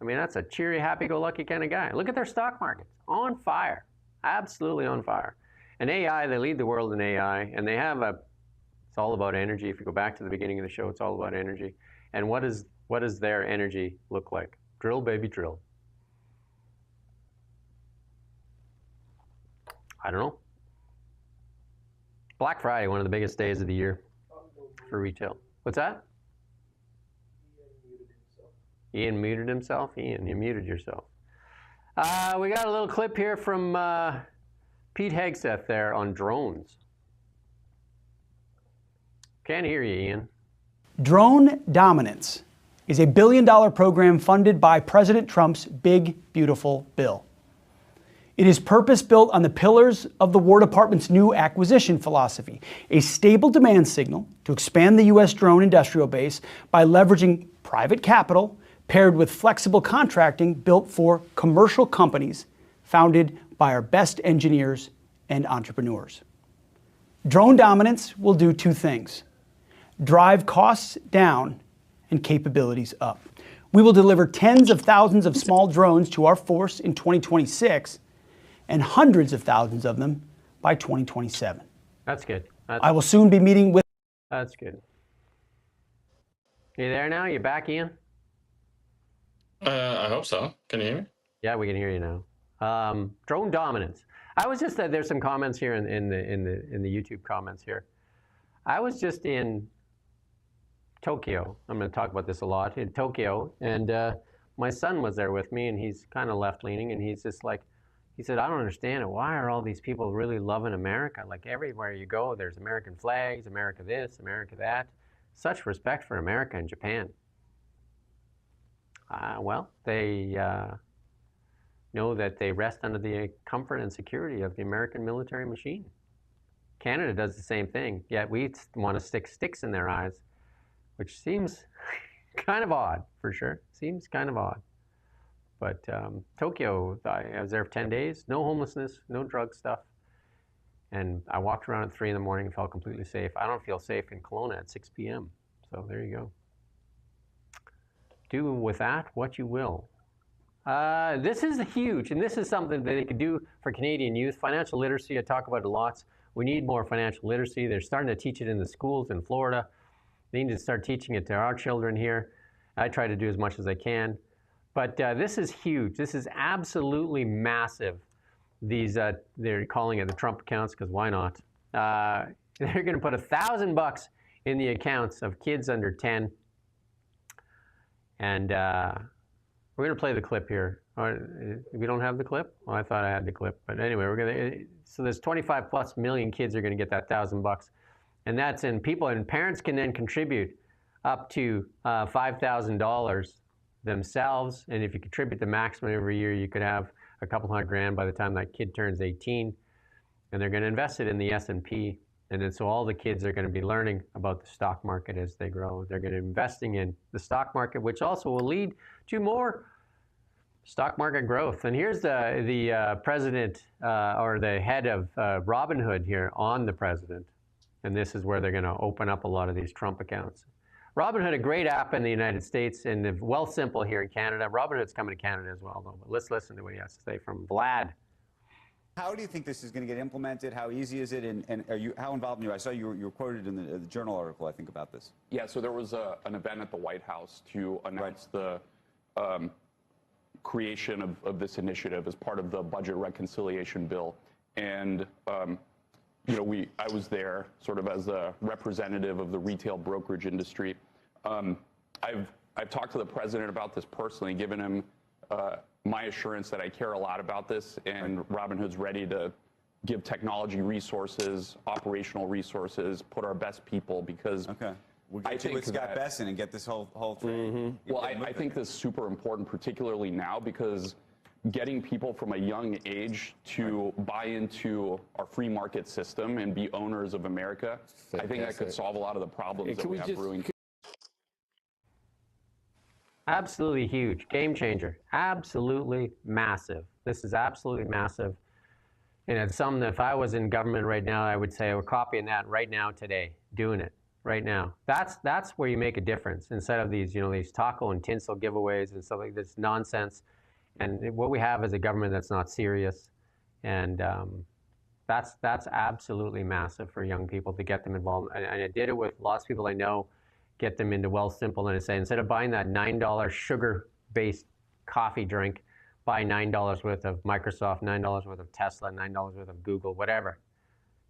I mean, that's a cheery, happy-go-lucky kind of guy. Look at their stock markets, on fire, absolutely on fire. And AI, they lead the world in AI, and they have it's all about energy. If you go back to the beginning of the show, it's all about energy. And what does their energy look like? Drill, baby, drill. I don't know. Black Friday, one of the biggest days of the year for retail. What's that? Ian muted himself. Ian, you muted yourself. We got a little clip here from Pete Hegseth there on drones. Can't hear you, Ian. Drone dominance is a billion-dollar program funded by President Trump's Big, Beautiful Bill. It is purpose-built on the pillars of the War Department's new acquisition philosophy, a stable demand signal to expand the U.S. drone industrial base by leveraging private capital paired with flexible contracting built for commercial companies founded by our best engineers and entrepreneurs. Drone dominance will do two things: drive costs down and capabilities up. We will deliver tens of thousands of small drones to our force in 2026 and hundreds of thousands of them by 2027. That's good. I will soon be meeting with... That's good. You there now? You back, Ian? I hope so. Can you hear me? Yeah, we can hear you now. Drone dominance. I was just there's some comments here in the YouTube comments here. I was just in Tokyo. I'm going to talk about this a lot in Tokyo, and my son was there with me, and he's kind of left-leaning, and he's just like, he said, I don't understand it. Why are all these people really loving America? Like everywhere you go, there's American flags, America this, America that. Such respect for America and Japan. Well, they know that they rest under the comfort and security of the American military machine. Canada does the same thing, yet we want to stick sticks in their eyes, which seems kind of odd, for sure. Seems kind of odd. But Tokyo, I was there for 10 days, no homelessness, no drug stuff. And I walked around at 3 in the morning and felt completely safe. I don't feel safe in Kelowna at 6 p.m. So there you go. Do with that what you will. This is huge, and this is something that they could do for Canadian youth. Financial literacy, I talk about it lots. We need more financial literacy. They're starting to teach it in the schools in Florida. They need to start teaching it to our children here. I try to do as much as I can. But this is huge. This is absolutely massive. These, they're calling it the Trump accounts, because why not? They're going to put $1,000 in the accounts of kids under 10. And we're going to play the clip here. We don't have the clip? Well, I thought I had the clip. But anyway, we're going to. So there's 25+ million kids are going to get that $1,000. And that's in people, and parents can then contribute up to $5,000 themselves. And if you contribute the maximum every year, you could have a couple $100,000 by the time that kid turns 18. And they're going to invest it in the S&P. And then so all the kids are going to be learning about the stock market as they grow. They're going to be investing in the stock market, which also will lead to more stock market growth. And here's the president or the head of Robinhood here on the president. And this is where they're going to open up a lot of these Trump accounts. Robinhood, a great app in the United States and Wealthsimple here in Canada. Robinhood's coming to Canada as well, though. But let's listen to what he has to say from Vlad. How do you think this is going to get implemented? How easy is it? And are you, how involved are you? I saw you were quoted in the Journal article, I think, about this. Yeah, so there was an event at the White House to announce the creation of this initiative as part of the budget reconciliation bill. And you know, I was there sort of as a representative of the retail brokerage industry. I've talked to the president about this personally, given him my assurance that I care a lot about this, and Robinhood's ready to give technology resources, operational resources, put our best people, because we'll get you with Scott Besson and get this whole thing. Well, I think this is super important, particularly now, because getting people from a young age to buy into our free market system and be owners of America, I think that could solve a lot of the problems that we have brewing. Absolutely huge. Game changer. Absolutely massive. This is absolutely massive. And it's something that if I was in government right now, I would say we're copying that right now, today, doing it right now. That's where you make a difference, instead of these, you know, these taco and tinsel giveaways and stuff like this nonsense. And what we have is a government that's not serious. And that's absolutely massive for young people to get them involved. And I did it with lots of people I know. Get them into Wealthsimple, and I say, instead of buying that $9 sugar-based coffee drink, buy $9 worth of Microsoft, $9 worth of Tesla, $9 worth of Google, whatever.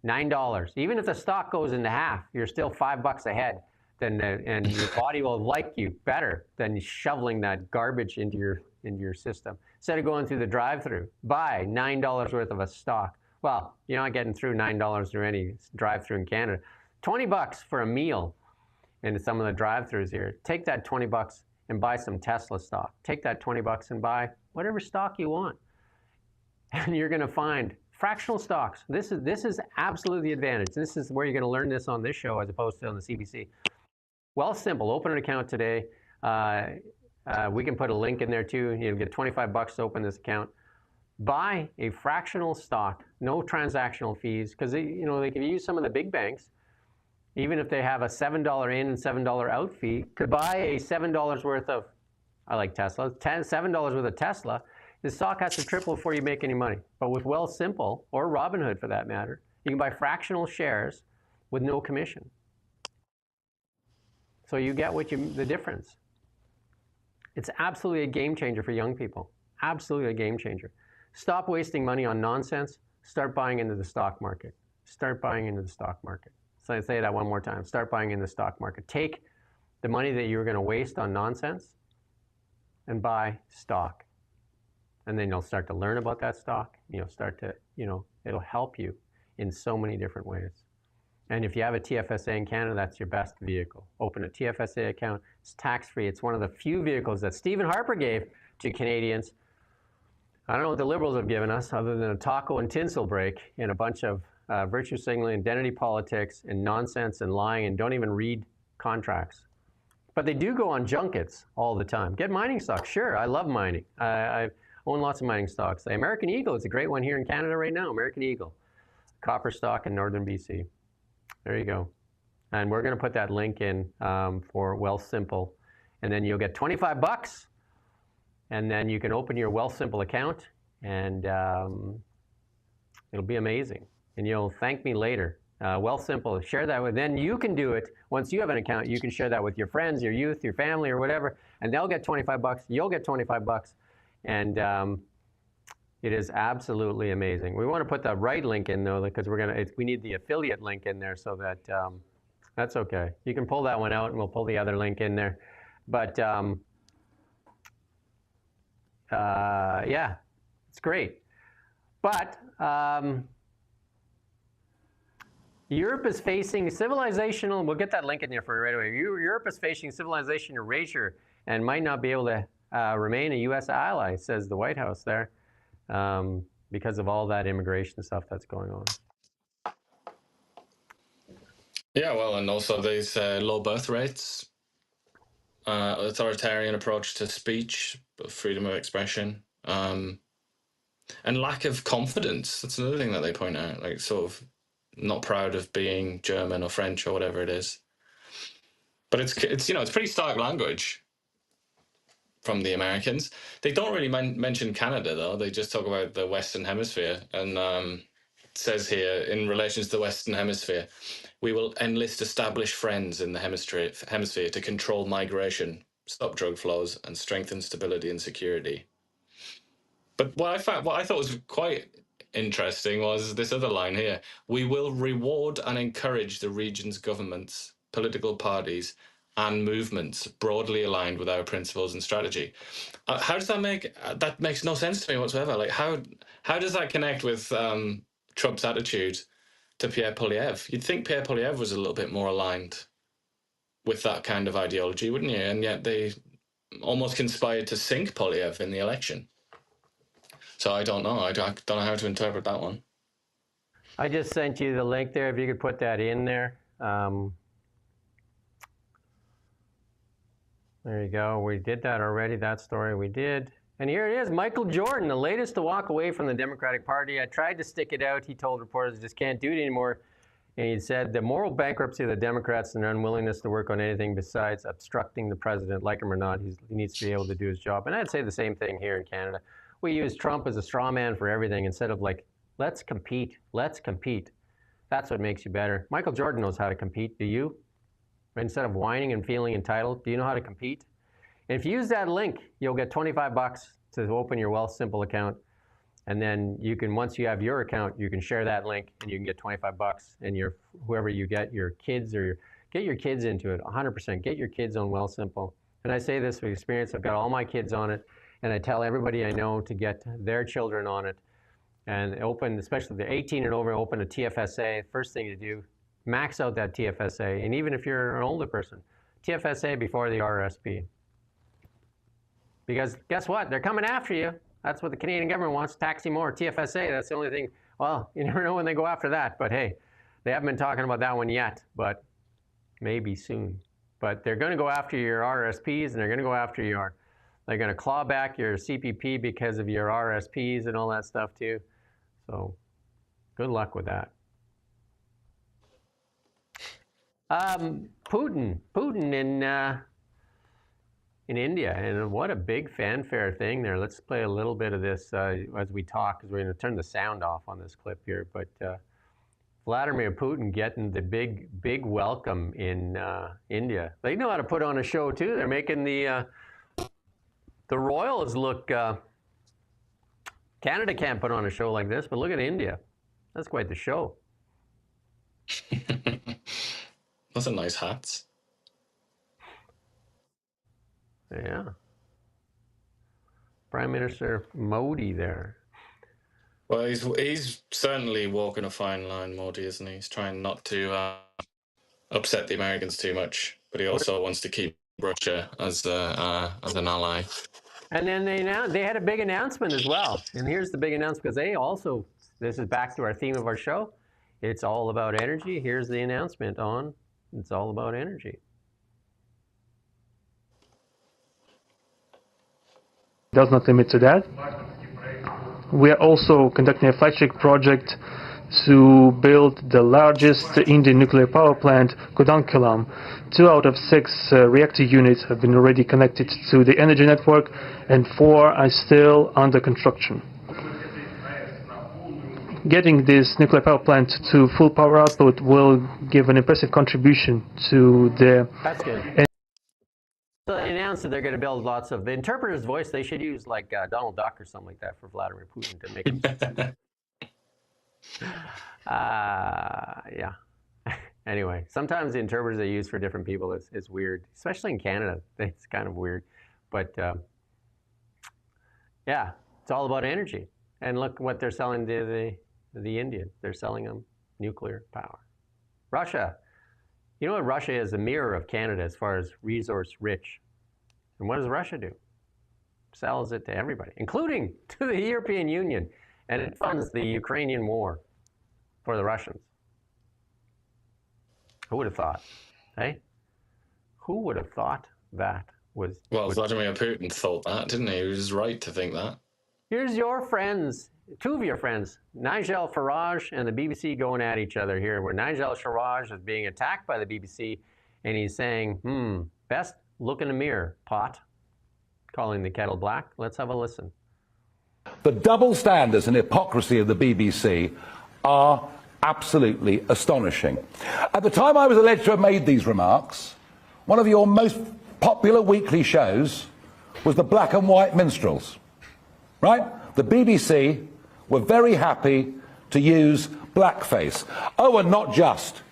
$9. Even if the stock goes into half, you're still $5 ahead. And your body will like you better than shoveling that garbage into your system. Instead of going through the drive-through, buy $9 worth of a stock. Well, you're not getting through $9 through any drive-through in Canada. $20 for a meal. And some of the drive-thrus here. Take that $20 and buy some Tesla stock. Take that $20 and buy whatever stock you want. And you're going to find fractional stocks. This is absolutely the advantage. This is where you're going to learn this on this show as opposed to on the CBC. Wealthsimple, open an account today. We can put a link in there too. You'll get $25 to open this account. Buy a fractional stock, no transactional fees, because you know they can use some of the big banks. Even if they have a $7 in and $7 out fee, could buy a $7 worth of, I like Tesla, $7 worth of Tesla. The stock has to triple before you make any money. But with Wealthsimple, or Robinhood for that matter, you can buy fractional shares with no commission. So you get the difference. It's absolutely a game changer for young people. Absolutely a game changer. Stop wasting money on nonsense. Start buying into the stock market. Start buying into the stock market. So I say that one more time. Start buying in the stock market. Take the money that you were going to waste on nonsense and buy stock. And then you'll start to learn about that stock. You'll start to, it'll help you in so many different ways. And if you have a TFSA in Canada, that's your best vehicle. Open a TFSA account. It's tax-free. It's one of the few vehicles that Stephen Harper gave to Canadians. I don't know what the Liberals have given us other than a taco and tinsel break and a bunch of virtue signaling, identity politics, and nonsense and lying, and don't even read contracts. But they do go on junkets all the time. Get mining stocks. Sure, I love mining. I own lots of mining stocks. The American Eagle is a great one here in Canada right now. American Eagle. Copper stock in northern BC. There you go. And we're going to put that link in for Wealthsimple. And then you'll get $25. And then you can open your Wealthsimple account, and it'll be amazing. And you'll thank me later. Wealthsimple, share that with, then you can do it. Once you have an account, you can share that with your friends, your youth, your family, or whatever, and they'll get $25. You'll get $25. And it is absolutely amazing. We want to put the right link in, though, because we need the affiliate link in there, so that that's okay. You can pull that one out, and we'll pull the other link in there. But yeah, it's great. But Europe is facing civilizational, we'll get that link in there for you right away. Europe is facing civilizational erasure and might not be able to remain a U.S. ally, says the White House there, because of all that immigration stuff that's going on. Yeah, well, and also these low birth rates, authoritarian approach to speech, freedom of expression, and lack of confidence. That's another thing that they point out, like sort of not proud of being German or French or whatever it is. But it's it's pretty stark language from the Americans. They don't really mention Canada, though. They just talk about the Western Hemisphere. And it says here, in relation to the Western Hemisphere, we will enlist established friends in the hemisphere to control migration, stop drug flows, and strengthen stability and security. But what I thought was quite interesting was this other line here. We will reward and encourage the region's governments, political parties, and movements broadly aligned with our principles and strategy. How does that make? That makes no sense to me whatsoever. Like, how does that connect with Trump's attitude to Pierre Poilievre? You'd think Pierre Poilievre was a little bit more aligned with that kind of ideology, wouldn't you? And yet they almost conspired to sink Poilievre in the election. So I don't know. I don't know how to interpret that one. I just sent you the link there. If you could put that in there. There you go. We did that already. That story we did. And here it is. Michael Jordan, the latest to walk away from the Democratic Party. I tried to stick it out. He told reporters he just can't do it anymore. And he said the moral bankruptcy of the Democrats and their unwillingness to work on anything besides obstructing the president, like him or not, he needs to be able to do his job. And I'd say the same thing here in Canada. We use Trump as a straw man for everything instead of like, let's compete. Let's compete. That's what makes you better. Michael Jordan knows how to compete. Do you? Instead of whining and feeling entitled, do you know how to compete? And if you use that link, you'll get $25 to open your Wealthsimple account. And then you can, once you have your account, you can share that link and you can get $25. And whoever you get, your kids get your kids into it, 100%. Get your kids on Wealthsimple. And I say this with experience. I've got all my kids on it. And I tell everybody I know to get their children on it. And open, especially if they're 18 and over, open a TFSA. First thing to do, max out that TFSA. And even if you're an older person, TFSA before the RRSP. Because guess what? They're coming after you. That's what the Canadian government wants, tax you more. TFSA, that's the only thing. Well, you never know when they go after that. But hey, they haven't been talking about that one yet, but maybe soon. But they're going to go after your RRSPs, and they're going to go after they're going to claw back your CPP because of your RSPs and all that stuff too. So good luck with that. Putin in India, and what a big fanfare thing there. Let's play a little bit of this as we talk, because we're going to turn the sound off on this clip here. But Vladimir Putin getting the big welcome in India. They know how to put on a show too. They're making the royals look Canada can't put on a show like this, but look at India. That's quite the show. Those are nice hats. Yeah. Prime Minister Modi there. Well, he's certainly walking a fine line, Modi, isn't he? He's trying not to upset the Americans too much, but he also wants to keep Russia as an ally. And then they had a big announcement as well. And here's the big announcement, because they also, this is back to our theme of our show. It's all about energy. Here's the announcement on It's All About Energy. Does not limit to that. We are also conducting a flagship project to build the largest Indian nuclear power plant, Kudankulam. 2 out of 6 reactor units have been already connected to the energy network, and 4 are still under construction. Getting this nuclear power plant to full power output will give an impressive contribution to the... That's good. So they announced that they're going to build lots of... The interpreter's voice, they should use like Donald Duck or something like that for Vladimir Putin to make him... yeah. Anyway, sometimes the interpreters they use for different people is weird, especially in Canada. It's kind of weird. But yeah, it's all about energy. And look what they're selling to the Indians. They're selling them nuclear power. Russia. You know what Russia is? A mirror of Canada as far as resource rich. And what does Russia do? Sells it to everybody, including to the European Union. And it funds the Ukrainian war for the Russians. Who would have thought? Hey? Who would have thought that was... Well, Vladimir Putin thought that, didn't he? He was right to think that. Here's your friends, 2 of your friends, Nigel Farage and the BBC going at each other here, where Nigel Farage is being attacked by the BBC, and he's saying, best look in the mirror, pot, calling the kettle black. Let's have a listen. The double standards and hypocrisy of the BBC are absolutely astonishing. At the time I was alleged to have made these remarks, one of your most popular weekly shows was the Black and White Minstrels, right? The BBC were very happy to use blackface. Oh, and not just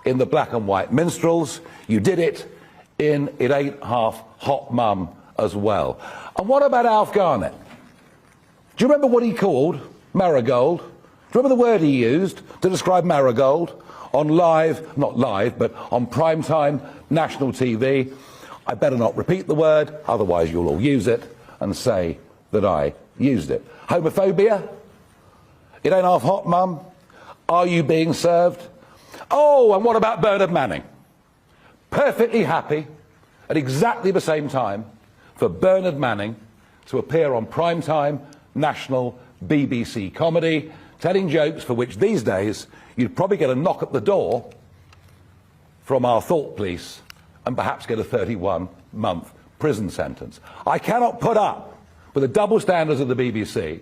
in the Black and White Minstrels, you did it in It Ain't Half Hot Mum as well. And what about Alf Garnett? Do you remember what he called Marigold? Do you remember the word he used to describe Marigold on not live, but on primetime national TV? I better not repeat the word, otherwise you'll all use it and say that I used it. Homophobia? It ain't half hot, Mum? Are you being served? Oh, and what about Bernard Manning? Perfectly happy at exactly the same time for Bernard Manning to appear on primetime national BBC comedy, telling jokes for which these days you'd probably get a knock at the door from our thought police and perhaps get a 31-month prison sentence. I cannot put up with the double standards of the BBC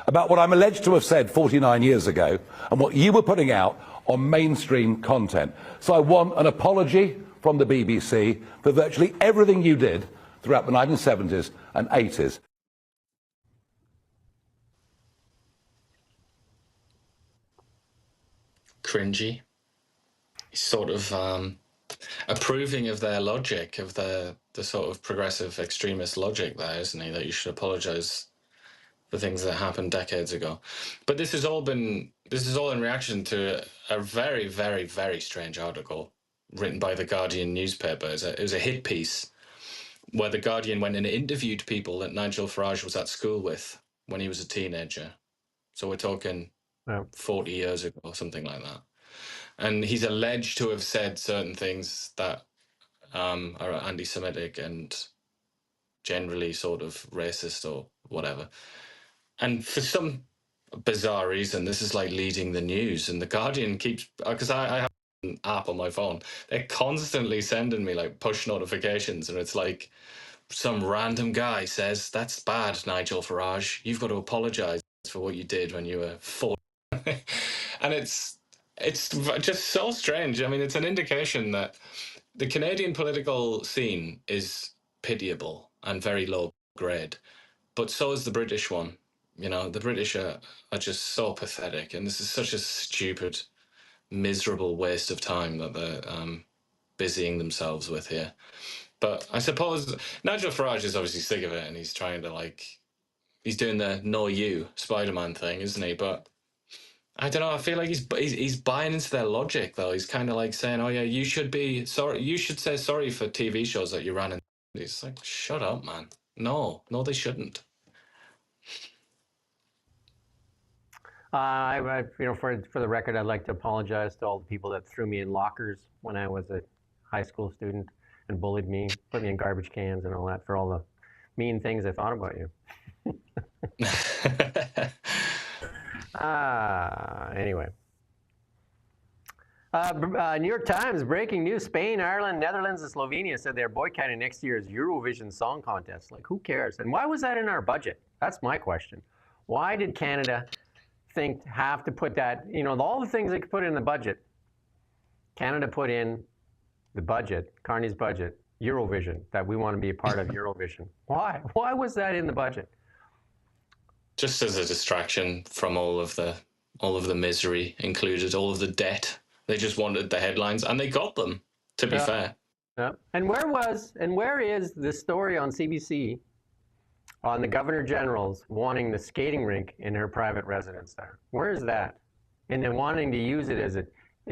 about what I'm alleged to have said 49 years ago and what you were putting out on mainstream content. So I want an apology from the BBC for virtually everything you did throughout the 1970s and 80s. Cringy. He's sort of approving of their logic, of the sort of progressive extremist logic there, isn't he? That you should apologise for things that happened decades ago. But this is all in reaction to a very, very, very strange article written by the Guardian newspaper. It was a hit piece where the Guardian went and interviewed people that Nigel Farage was at school with when he was a teenager. So we're talking 40 years ago or something like that. And he's alleged to have said certain things that are anti-Semitic and generally sort of racist or whatever. And for some bizarre reason, this is like leading the news. And the Guardian keeps, because I have an app on my phone, they're constantly sending me like push notifications. And it's like some random guy says, "That's bad, Nigel Farage. You've got to apologise for what you did when you were 4." And it's just so strange. I mean, it's an indication that the Canadian political scene is pitiable and very low grade, but so is the British one. You know, the British are just so pathetic, and this is such a stupid, miserable waste of time that they're busying themselves with here. But I suppose Nigel Farage is obviously sick of it, and he's trying to, like, he's doing the "no you" Spider-Man thing, isn't he? But I don't know. I feel like he's buying into their logic, though. He's kind of like saying, "Oh yeah, you should be sorry. You should say sorry for TV shows that you ran." And he's like, "Shut up, man. No, they shouldn't." For the record, I'd like to apologize to all the people that threw me in lockers when I was a high school student and bullied me, put me in garbage cans and all that, for all the mean things I thought about you. Anyway. New York Times, breaking news: Spain, Ireland, Netherlands, and Slovenia said they're boycotting next year's Eurovision Song Contest. Like, who cares? And why was that in our budget? That's my question. Why did Canada have to put that, all the things they could put in the budget? Canada put in the budget, Carney's budget, Eurovision, that we want to be a part of Eurovision. Why? Why was that in the budget? Just as a distraction from all of the misery included, all of the debt. They just wanted the headlines, and they got them, to be fair. Yeah. And where is the story on CBC on the Governor General's wanting the skating rink in her private residence there? Where is that? And then wanting to use it as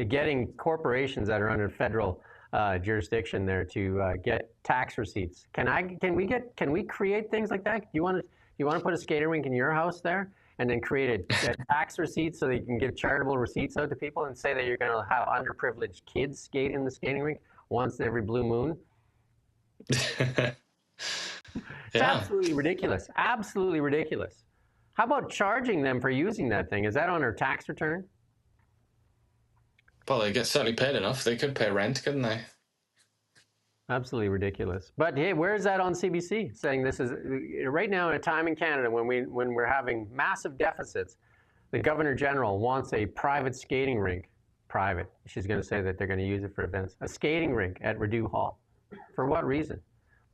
getting corporations that are under federal jurisdiction there to get tax receipts. Can we create things like that? Do you want to put a skating rink in your house there, and then create a tax receipt so that you can give charitable receipts out to people and say that you're going to have underprivileged kids skate in the skating rink once every blue moon? It's absolutely ridiculous. Absolutely ridiculous. How about charging them for using that thing? Is that on their tax return? Well, they get certainly paid enough. They could pay rent, couldn't they? Absolutely ridiculous. But hey, where is that on CBC saying this is right now in a time in Canada when we're having massive deficits? The Governor General wants a private skating rink. Private. She's going to say that they're going to use it for events. A skating rink at Rideau Hall. For what reason?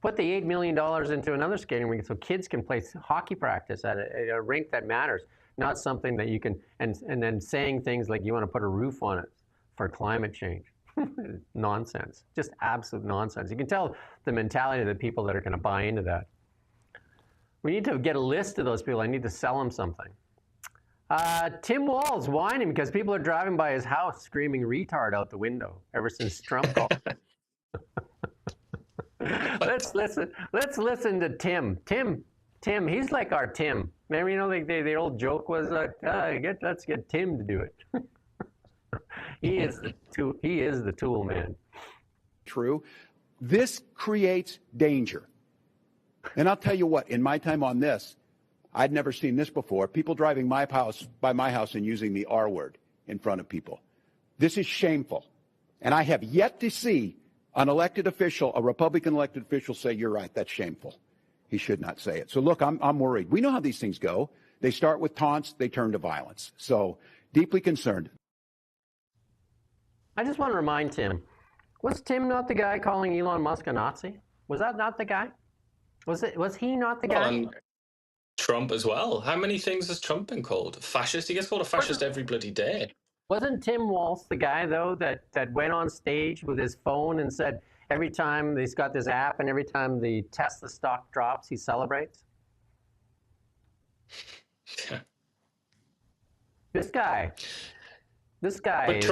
Put the $8 million into another skating rink so kids can play hockey practice at a rink that matters, not something that you can, and then saying things like you want to put a roof on it for climate change. Nonsense. Just absolute nonsense. You can tell the mentality of the people that are going to buy into that. We need to get a list of those people. I need to sell them something. Tim Walz whining because people are driving by his house screaming retard out the window ever since Trump called. Let's listen to Tim. Tim, he's like our Tim. Remember, the old joke was let's get Tim to do it. He is the tool man. True. This creates danger. And I'll tell you what, in my time on this, I'd never seen this before. People driving by my house and using the R word in front of people. This is shameful. And I have yet to see an elected official, a Republican elected official, say, you're right, that's shameful. He should not say it. So look, I'm worried. We know how these things go. They start with taunts, they turn to violence. So deeply concerned. I just want to remind Tim, was Tim not the guy calling Elon Musk a Nazi? Was that not the guy? Was he not the guy? And Trump as well. How many things has Trump been called? Fascist? He gets called a fascist every bloody day. Wasn't Tim Walz the guy, though, that went on stage with his phone and said every time he's got this app and every time the Tesla stock drops, he celebrates? Yeah. This guy But is...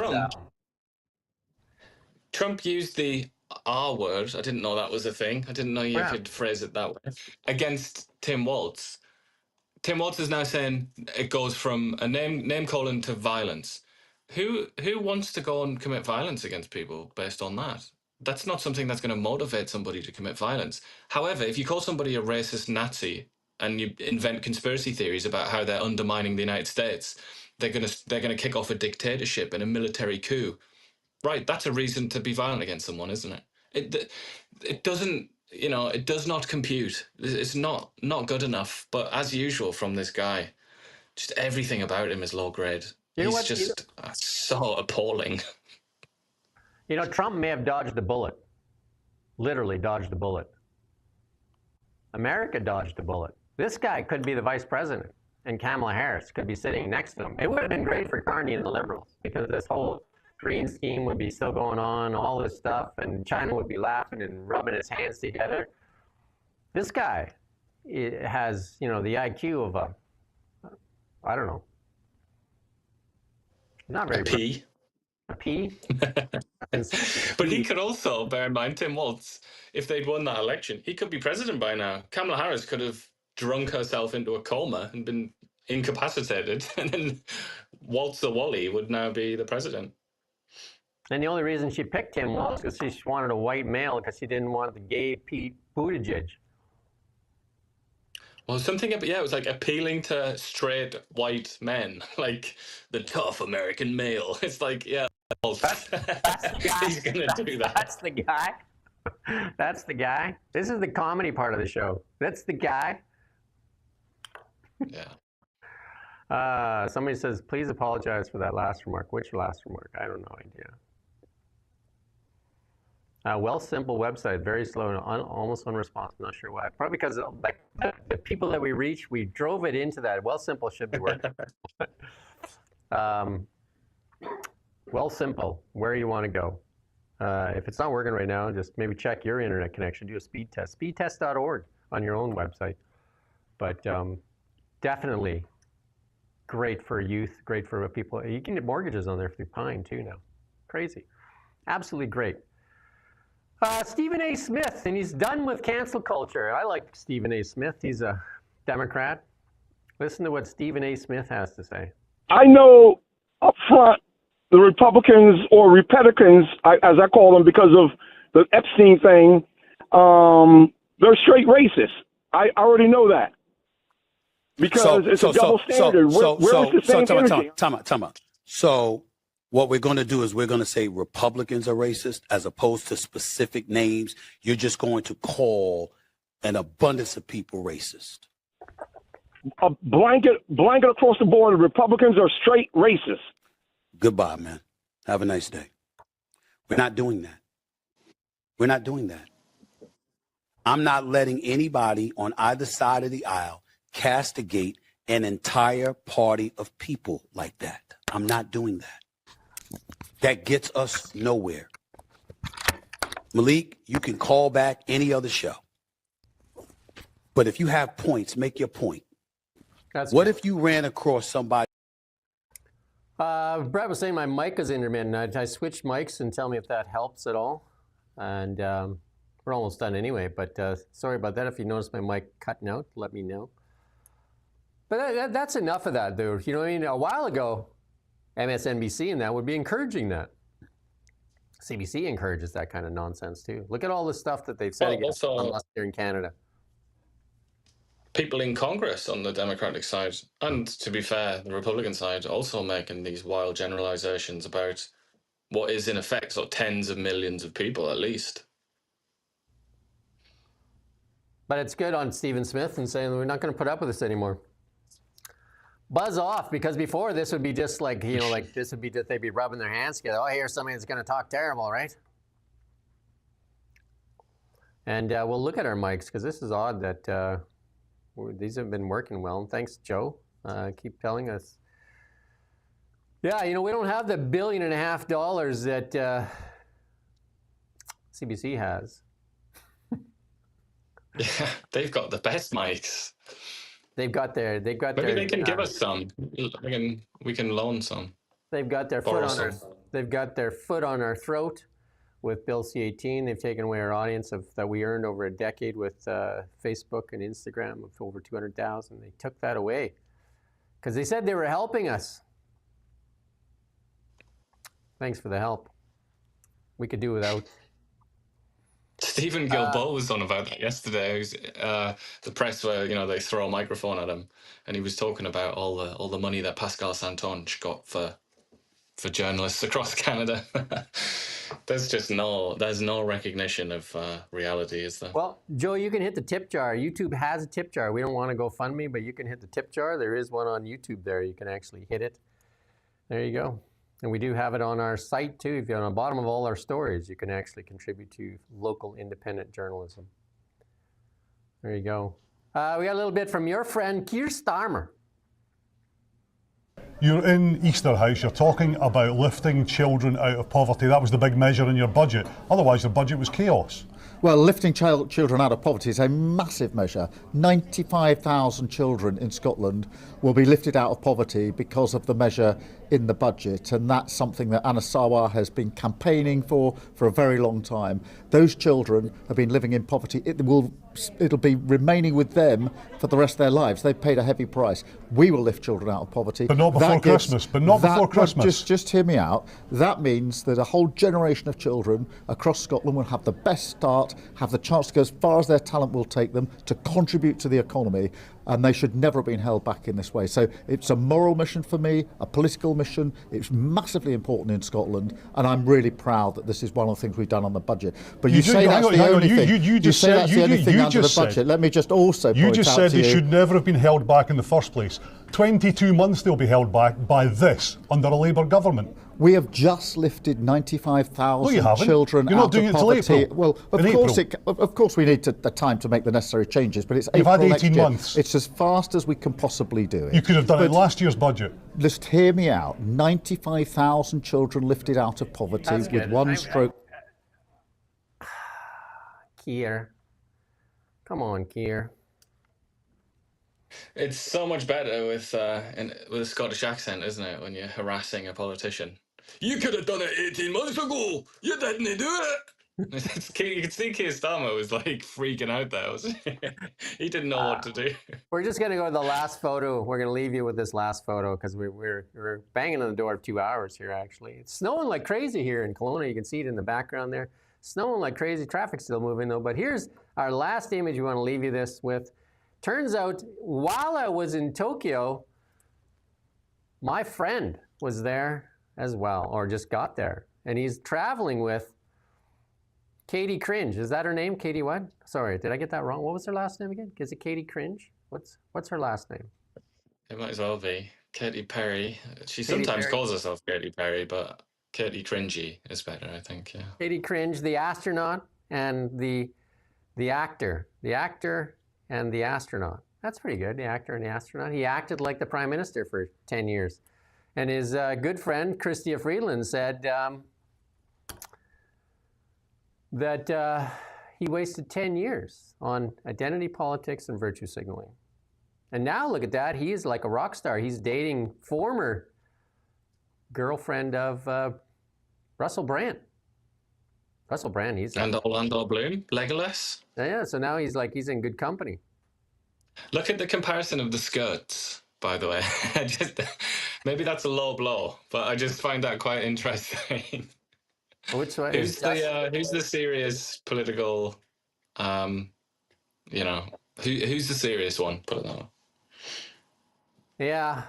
Trump used the R word. I didn't know that was a thing. I didn't know you could phrase it that way. Against Tim Walz. Tim Walz is now saying it goes from a name calling to violence. Who wants to go and commit violence against people based on that? That's not something that's going to motivate somebody to commit violence. However, if you call somebody a racist Nazi and you invent conspiracy theories about how they're undermining the United States, they're going to kick off a dictatorship and a military coup. Right, that's a reason to be violent against someone, isn't it? It doesn't, it does not compute. It's not good enough. But as usual from this guy, just everything about him is low grade. He's just so appalling. Trump may have dodged a bullet. Literally dodged a bullet. America dodged a bullet. This guy could be the vice president. and Kamala Harris could be sitting next to him. It would have been great for Carney and the Liberals, because this whole green scheme would be still going on, all this stuff, and China would be laughing and rubbing his hands together. This guy has, the IQ of I don't know. Not very. A pea. A pea? But he could also, bear in mind, Tim Walz, if they'd won that election, he could be president by now. Kamala Harris could have drunk herself into a coma and been incapacitated, and then Waltz the Wally would now be the president. And the only reason she picked him was because she wanted a white male, because she didn't want the gay Pete Buttigieg. Well, something about, it was like appealing to straight white men, like the tough American male. It's like, that's he's going to do that. That's the guy. That's the guy. This is the comedy part of the show. That's the guy. Yeah. Somebody says, please apologize for that last remark. Which last remark? I don't know idea. Simple website, very slow and almost unresponsive. Not sure why. Probably because the people that we reach, we drove it into that. Simple should be working. Simple, where you want to go. If it's not working right now, just maybe check your internet connection. Do a speed test. Speedtest.org on your own website. But definitely great for youth, great for people. You can get mortgages on there through Pine too now. Crazy. Absolutely great. Stephen A. Smith, and he's done with cancel culture. I like Stephen A. Smith. He's a Democrat. Listen to what Stephen A. Smith has to say. I know up front the Republicans, or Republicans, as I call them because of the Epstein thing, they're straight racist. I already know that. Because it's a double standard. Where's the same energy? Time out. So what we're going to do is we're going to say Republicans are racist as opposed to specific names. You're just going to call an abundance of people racist. A blanket across the board, Republicans are straight racist. Goodbye, man. Have a nice day. We're not doing that. We're not doing that. I'm not letting anybody on either side of the aisle castigate an entire party of people like that. I'm not doing that. That gets us nowhere. Malik, you can call back any other show. But if you have points, make your point. What if you ran across somebody? Brett was saying my mic is intermittent. I switched mics, and tell me if that helps at all. And we're almost done anyway, but sorry about that. If you notice my mic cutting out, let me know. But that's enough of that, dude. You know what I mean? A while ago, MSNBC and that would be encouraging that. CBC encourages that kind of nonsense too. Look at all the stuff that they've said against us here in Canada. People in Congress on the Democratic side, and to be fair, the Republican side, also making these wild generalizations about what is in effect sort of tens of millions of people at least. But it's good on Stephen Smith and saying we're not going to put up with this anymore. Buzz off, because before this would be just like, like this would be just, they'd be rubbing their hands together. Oh, here's somebody that's going to talk terrible, right? And we'll look at our mics, because this is odd that these have been working well. And thanks, Joe. Keep telling us. Yeah, we don't have the $1.5 billion that CBC has. Yeah, they've got the best mics. Maybe they can give us some. We can loan some. They've got their foot on our throat with Bill C-18. They've taken away our audience that we earned over a decade with Facebook and Instagram of over 200,000. They took that away because they said they were helping us. Thanks for the help. We could do without. Stephen Guilbeault was on about that yesterday. The press were, they throw a microphone at him, and he was talking about all the money that Pascal Santonge got for journalists across Canada. There's no recognition of reality, is there? Well, Joe, you can hit the tip jar. YouTube has a tip jar. We don't want to go fund me, but you can hit the tip jar. There is one on YouTube there. You can actually hit it. There you go. And we do have it on our site, too. If you're on the bottom of all our stories, you can actually contribute to local independent journalism. There you go. We got a little bit from your friend, Keir Starmer. You're in Easterhouse, you're talking about lifting children out of poverty. That was the big measure in your budget. Otherwise, your budget was chaos. Well, lifting children out of poverty is a massive measure. 95,000 children in Scotland will be lifted out of poverty because of the measure in the budget, and that's something that Anna Sawar has been campaigning for a very long time. Those children have been living in poverty. It'll be remaining with them for the rest of their lives. They've paid a heavy price. We will lift children out of poverty. But not before Christmas. But not before Christmas. Just hear me out. That means that a whole generation of children across Scotland will have the best start, have the chance to go as far as their talent will take them to contribute to the economy, and they should never have been held back in this way. So it's a moral mission for me, a political mission. It's massively important in Scotland, and I'm really proud that this is one of the things we've done on the budget. But you say that's the only thing. You say that's the only thing under the budget. Let me just also point out to you. You just said they should never have been held back in the first place. 22 months they'll be held back by this under a Labour government. We have just lifted 95,000 children You're not out doing of it until poverty. April. Well, of course we need the time to make the necessary changes, but it's You've April had 18 next year. months. It's as fast as we can possibly do it. You could have done it in last year's budget. Just hear me out. 95,000 children lifted out of poverty with one stroke. Keir. Come on, Keir. It's so much better with a Scottish accent, isn't it, when you're harassing a politician? You could have done it 18 months ago. You didn't do it. You could see Keir Starmer was like freaking out there. He didn't know what to do. We're just going to go to the last photo. We're going to leave you with this last photo because we're banging on the door of 2 hours here, actually. It's snowing like crazy here in Kelowna. You can see it in the background there. Snowing like crazy. Traffic's still moving, though. But here's our last image we want to leave you this with. Turns out, while I was in Tokyo, my friend was there as well, or just got there. And he's traveling with Katie Cringe. Is that her name? Katie what? Sorry, did I get that wrong? What was her last name again? Is it Katie Cringe? What's her last name? It might as well be Katy Perry. She sometimes calls herself Katy Perry, but Katy Cringy is better, I think. Yeah. Katie Cringe, the astronaut, and the actor. The actor and the astronaut. That's pretty good, the actor and the astronaut. He acted like the Prime Minister for 10 years. And his good friend, Chrystia Freeland, said that he wasted 10 years on identity politics and virtue signaling. And now look at that, he is like a rock star. He's dating former girlfriend of Russell Brand. Russell Brand, he's... And Orlando Bloom, Legolas. Yeah, so now he's in good company. Look at the comparison of the skirts, by the way. Maybe that's a low blow, but I just find that quite interesting. Which one? Who's the serious political, who's the serious one? Put it that way. Yeah,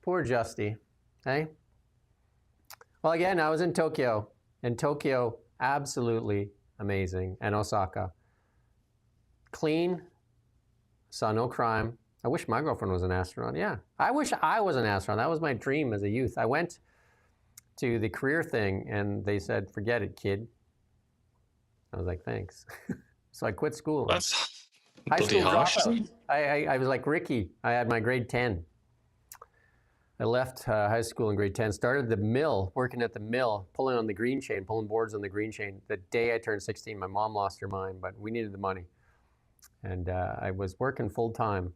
poor Justy, hey? Well, again, I was in Tokyo, and Tokyo, absolutely amazing, and Osaka. Clean, saw no crime. I wish my girlfriend was an astronaut, yeah. I wish I was an astronaut. That was my dream as a youth. I went to the career thing, and they said, forget it, kid. I was like, thanks. So I quit school. That's high bloody school harsh. dropout. I was like Ricky. I had my grade 10. I left high school in grade 10, started the mill, working at the mill, pulling on the green chain, pulling boards on the green chain. The day I turned 16, my mom lost her mind, but we needed the money. And I was working full-time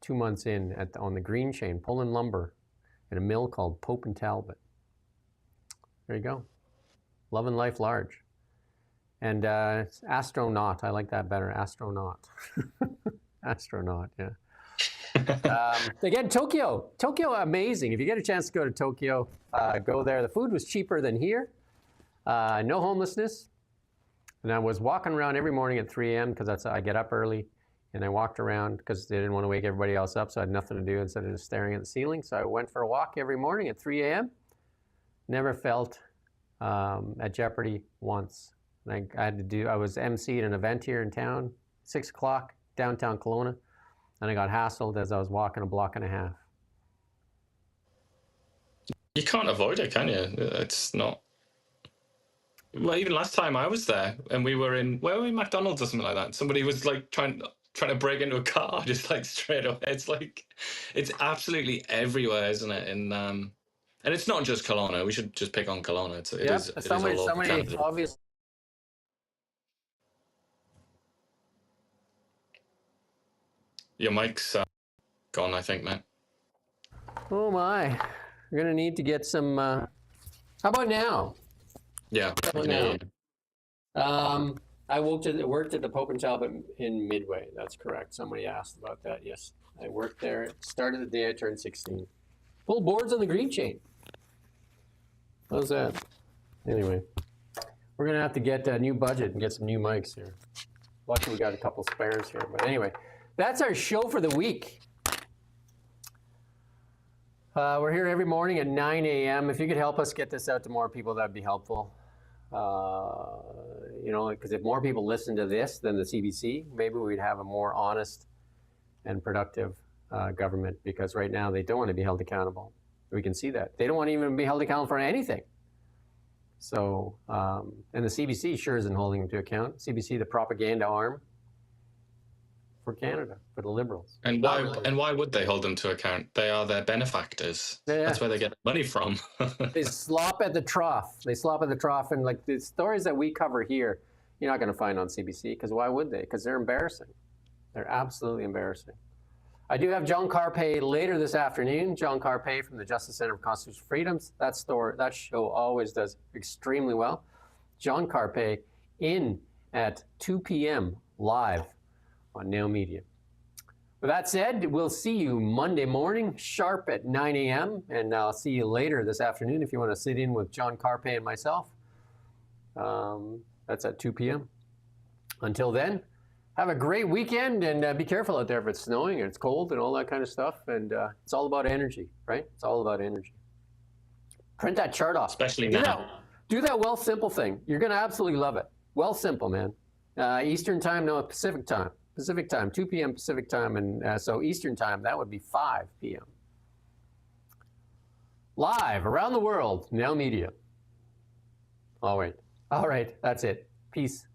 2 months in on the green chain, pulling lumber in a mill called Pope and Talbot. There you go. Loving life large. And astronaut, I like that better, astronaut. Astronaut, yeah. Again, Tokyo, amazing. If you get a chance to go to Tokyo, go there. The food was cheaper than here. No homelessness. And I was walking around every morning at 3 a.m. because I get up early. And I walked around because they didn't want to wake everybody else up, so I had nothing to do instead of just staring at the ceiling. So I went for a walk every morning at 3 a.m. Never felt at jeopardy once. I was emceed an event here in town, 6 o'clock, downtown Kelowna. And I got hassled as I was walking a block and a half. You can't avoid it, can you? It's not. Well, even last time I was there, and we were in McDonald's or something like that. Somebody was like trying trying to break into a car just like straight away. It's absolutely everywhere, isn't it? And it's not just Kelowna. We should just pick on Kelowna. It is all over Canada. Obvious. Your mic's gone, I think, Matt. Oh my, we're gonna need to get some. How about now? Yeah. How about now? I worked at the Pope and Talbot in Midway. That's correct. Somebody asked about that. Yes, I worked there. Started the day I turned 16. Pulled boards on the green chain. How's that? Anyway, we're gonna have to get a new budget and get some new mics here. Luckily, we got a couple spares here. But anyway, that's our show for the week. We're here every morning at 9 a.m. If you could help us get this out to more people, that'd be helpful. You know, because if more people listen to this than the CBC, maybe we'd have a more honest and productive government, because right now they don't want to be held accountable. We can see that. They don't want to even be held accountable for anything. So, and the CBC sure isn't holding them to account. CBC, the propaganda arm for Canada, for the Liberals. And why would they hold them to account? They are their benefactors. Yeah. That's where they get money from. They slop at the trough. They slop at the trough, and like the stories that we cover here, you're not going to find on CBC, because why would they? Because they're embarrassing. They're absolutely embarrassing. I do have John Carpay later this afternoon. John Carpay from the Justice Center of Constitutional Freedoms. That show always does extremely well. John Carpay in at 2 p.m. live on Now Media. With that said, we'll see you Monday morning sharp at 9 a.m. and I'll see you later this afternoon if you want to sit in with John Carpay and myself. That's at 2 p.m. Until then, have a great weekend, and be careful out there if it's snowing and it's cold and all that kind of stuff. And it's all about energy, right? It's all about energy. Print that chart off. Especially now. Do that well simple thing. You're going to absolutely love it. Well simple, man. Eastern time, no, Pacific time. Pacific time, 2 p.m. Pacific time, and so Eastern time, that would be 5 p.m. Live around the world, Now Media. All right, that's it. Peace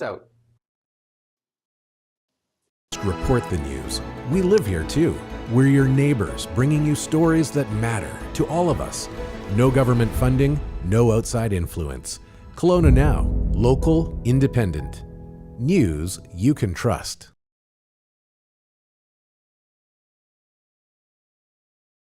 out. Report the news. We live here too. We're your neighbors, bringing you stories that matter to all of us. No government funding, no outside influence. Kelowna Now, local, independent. News you can trust.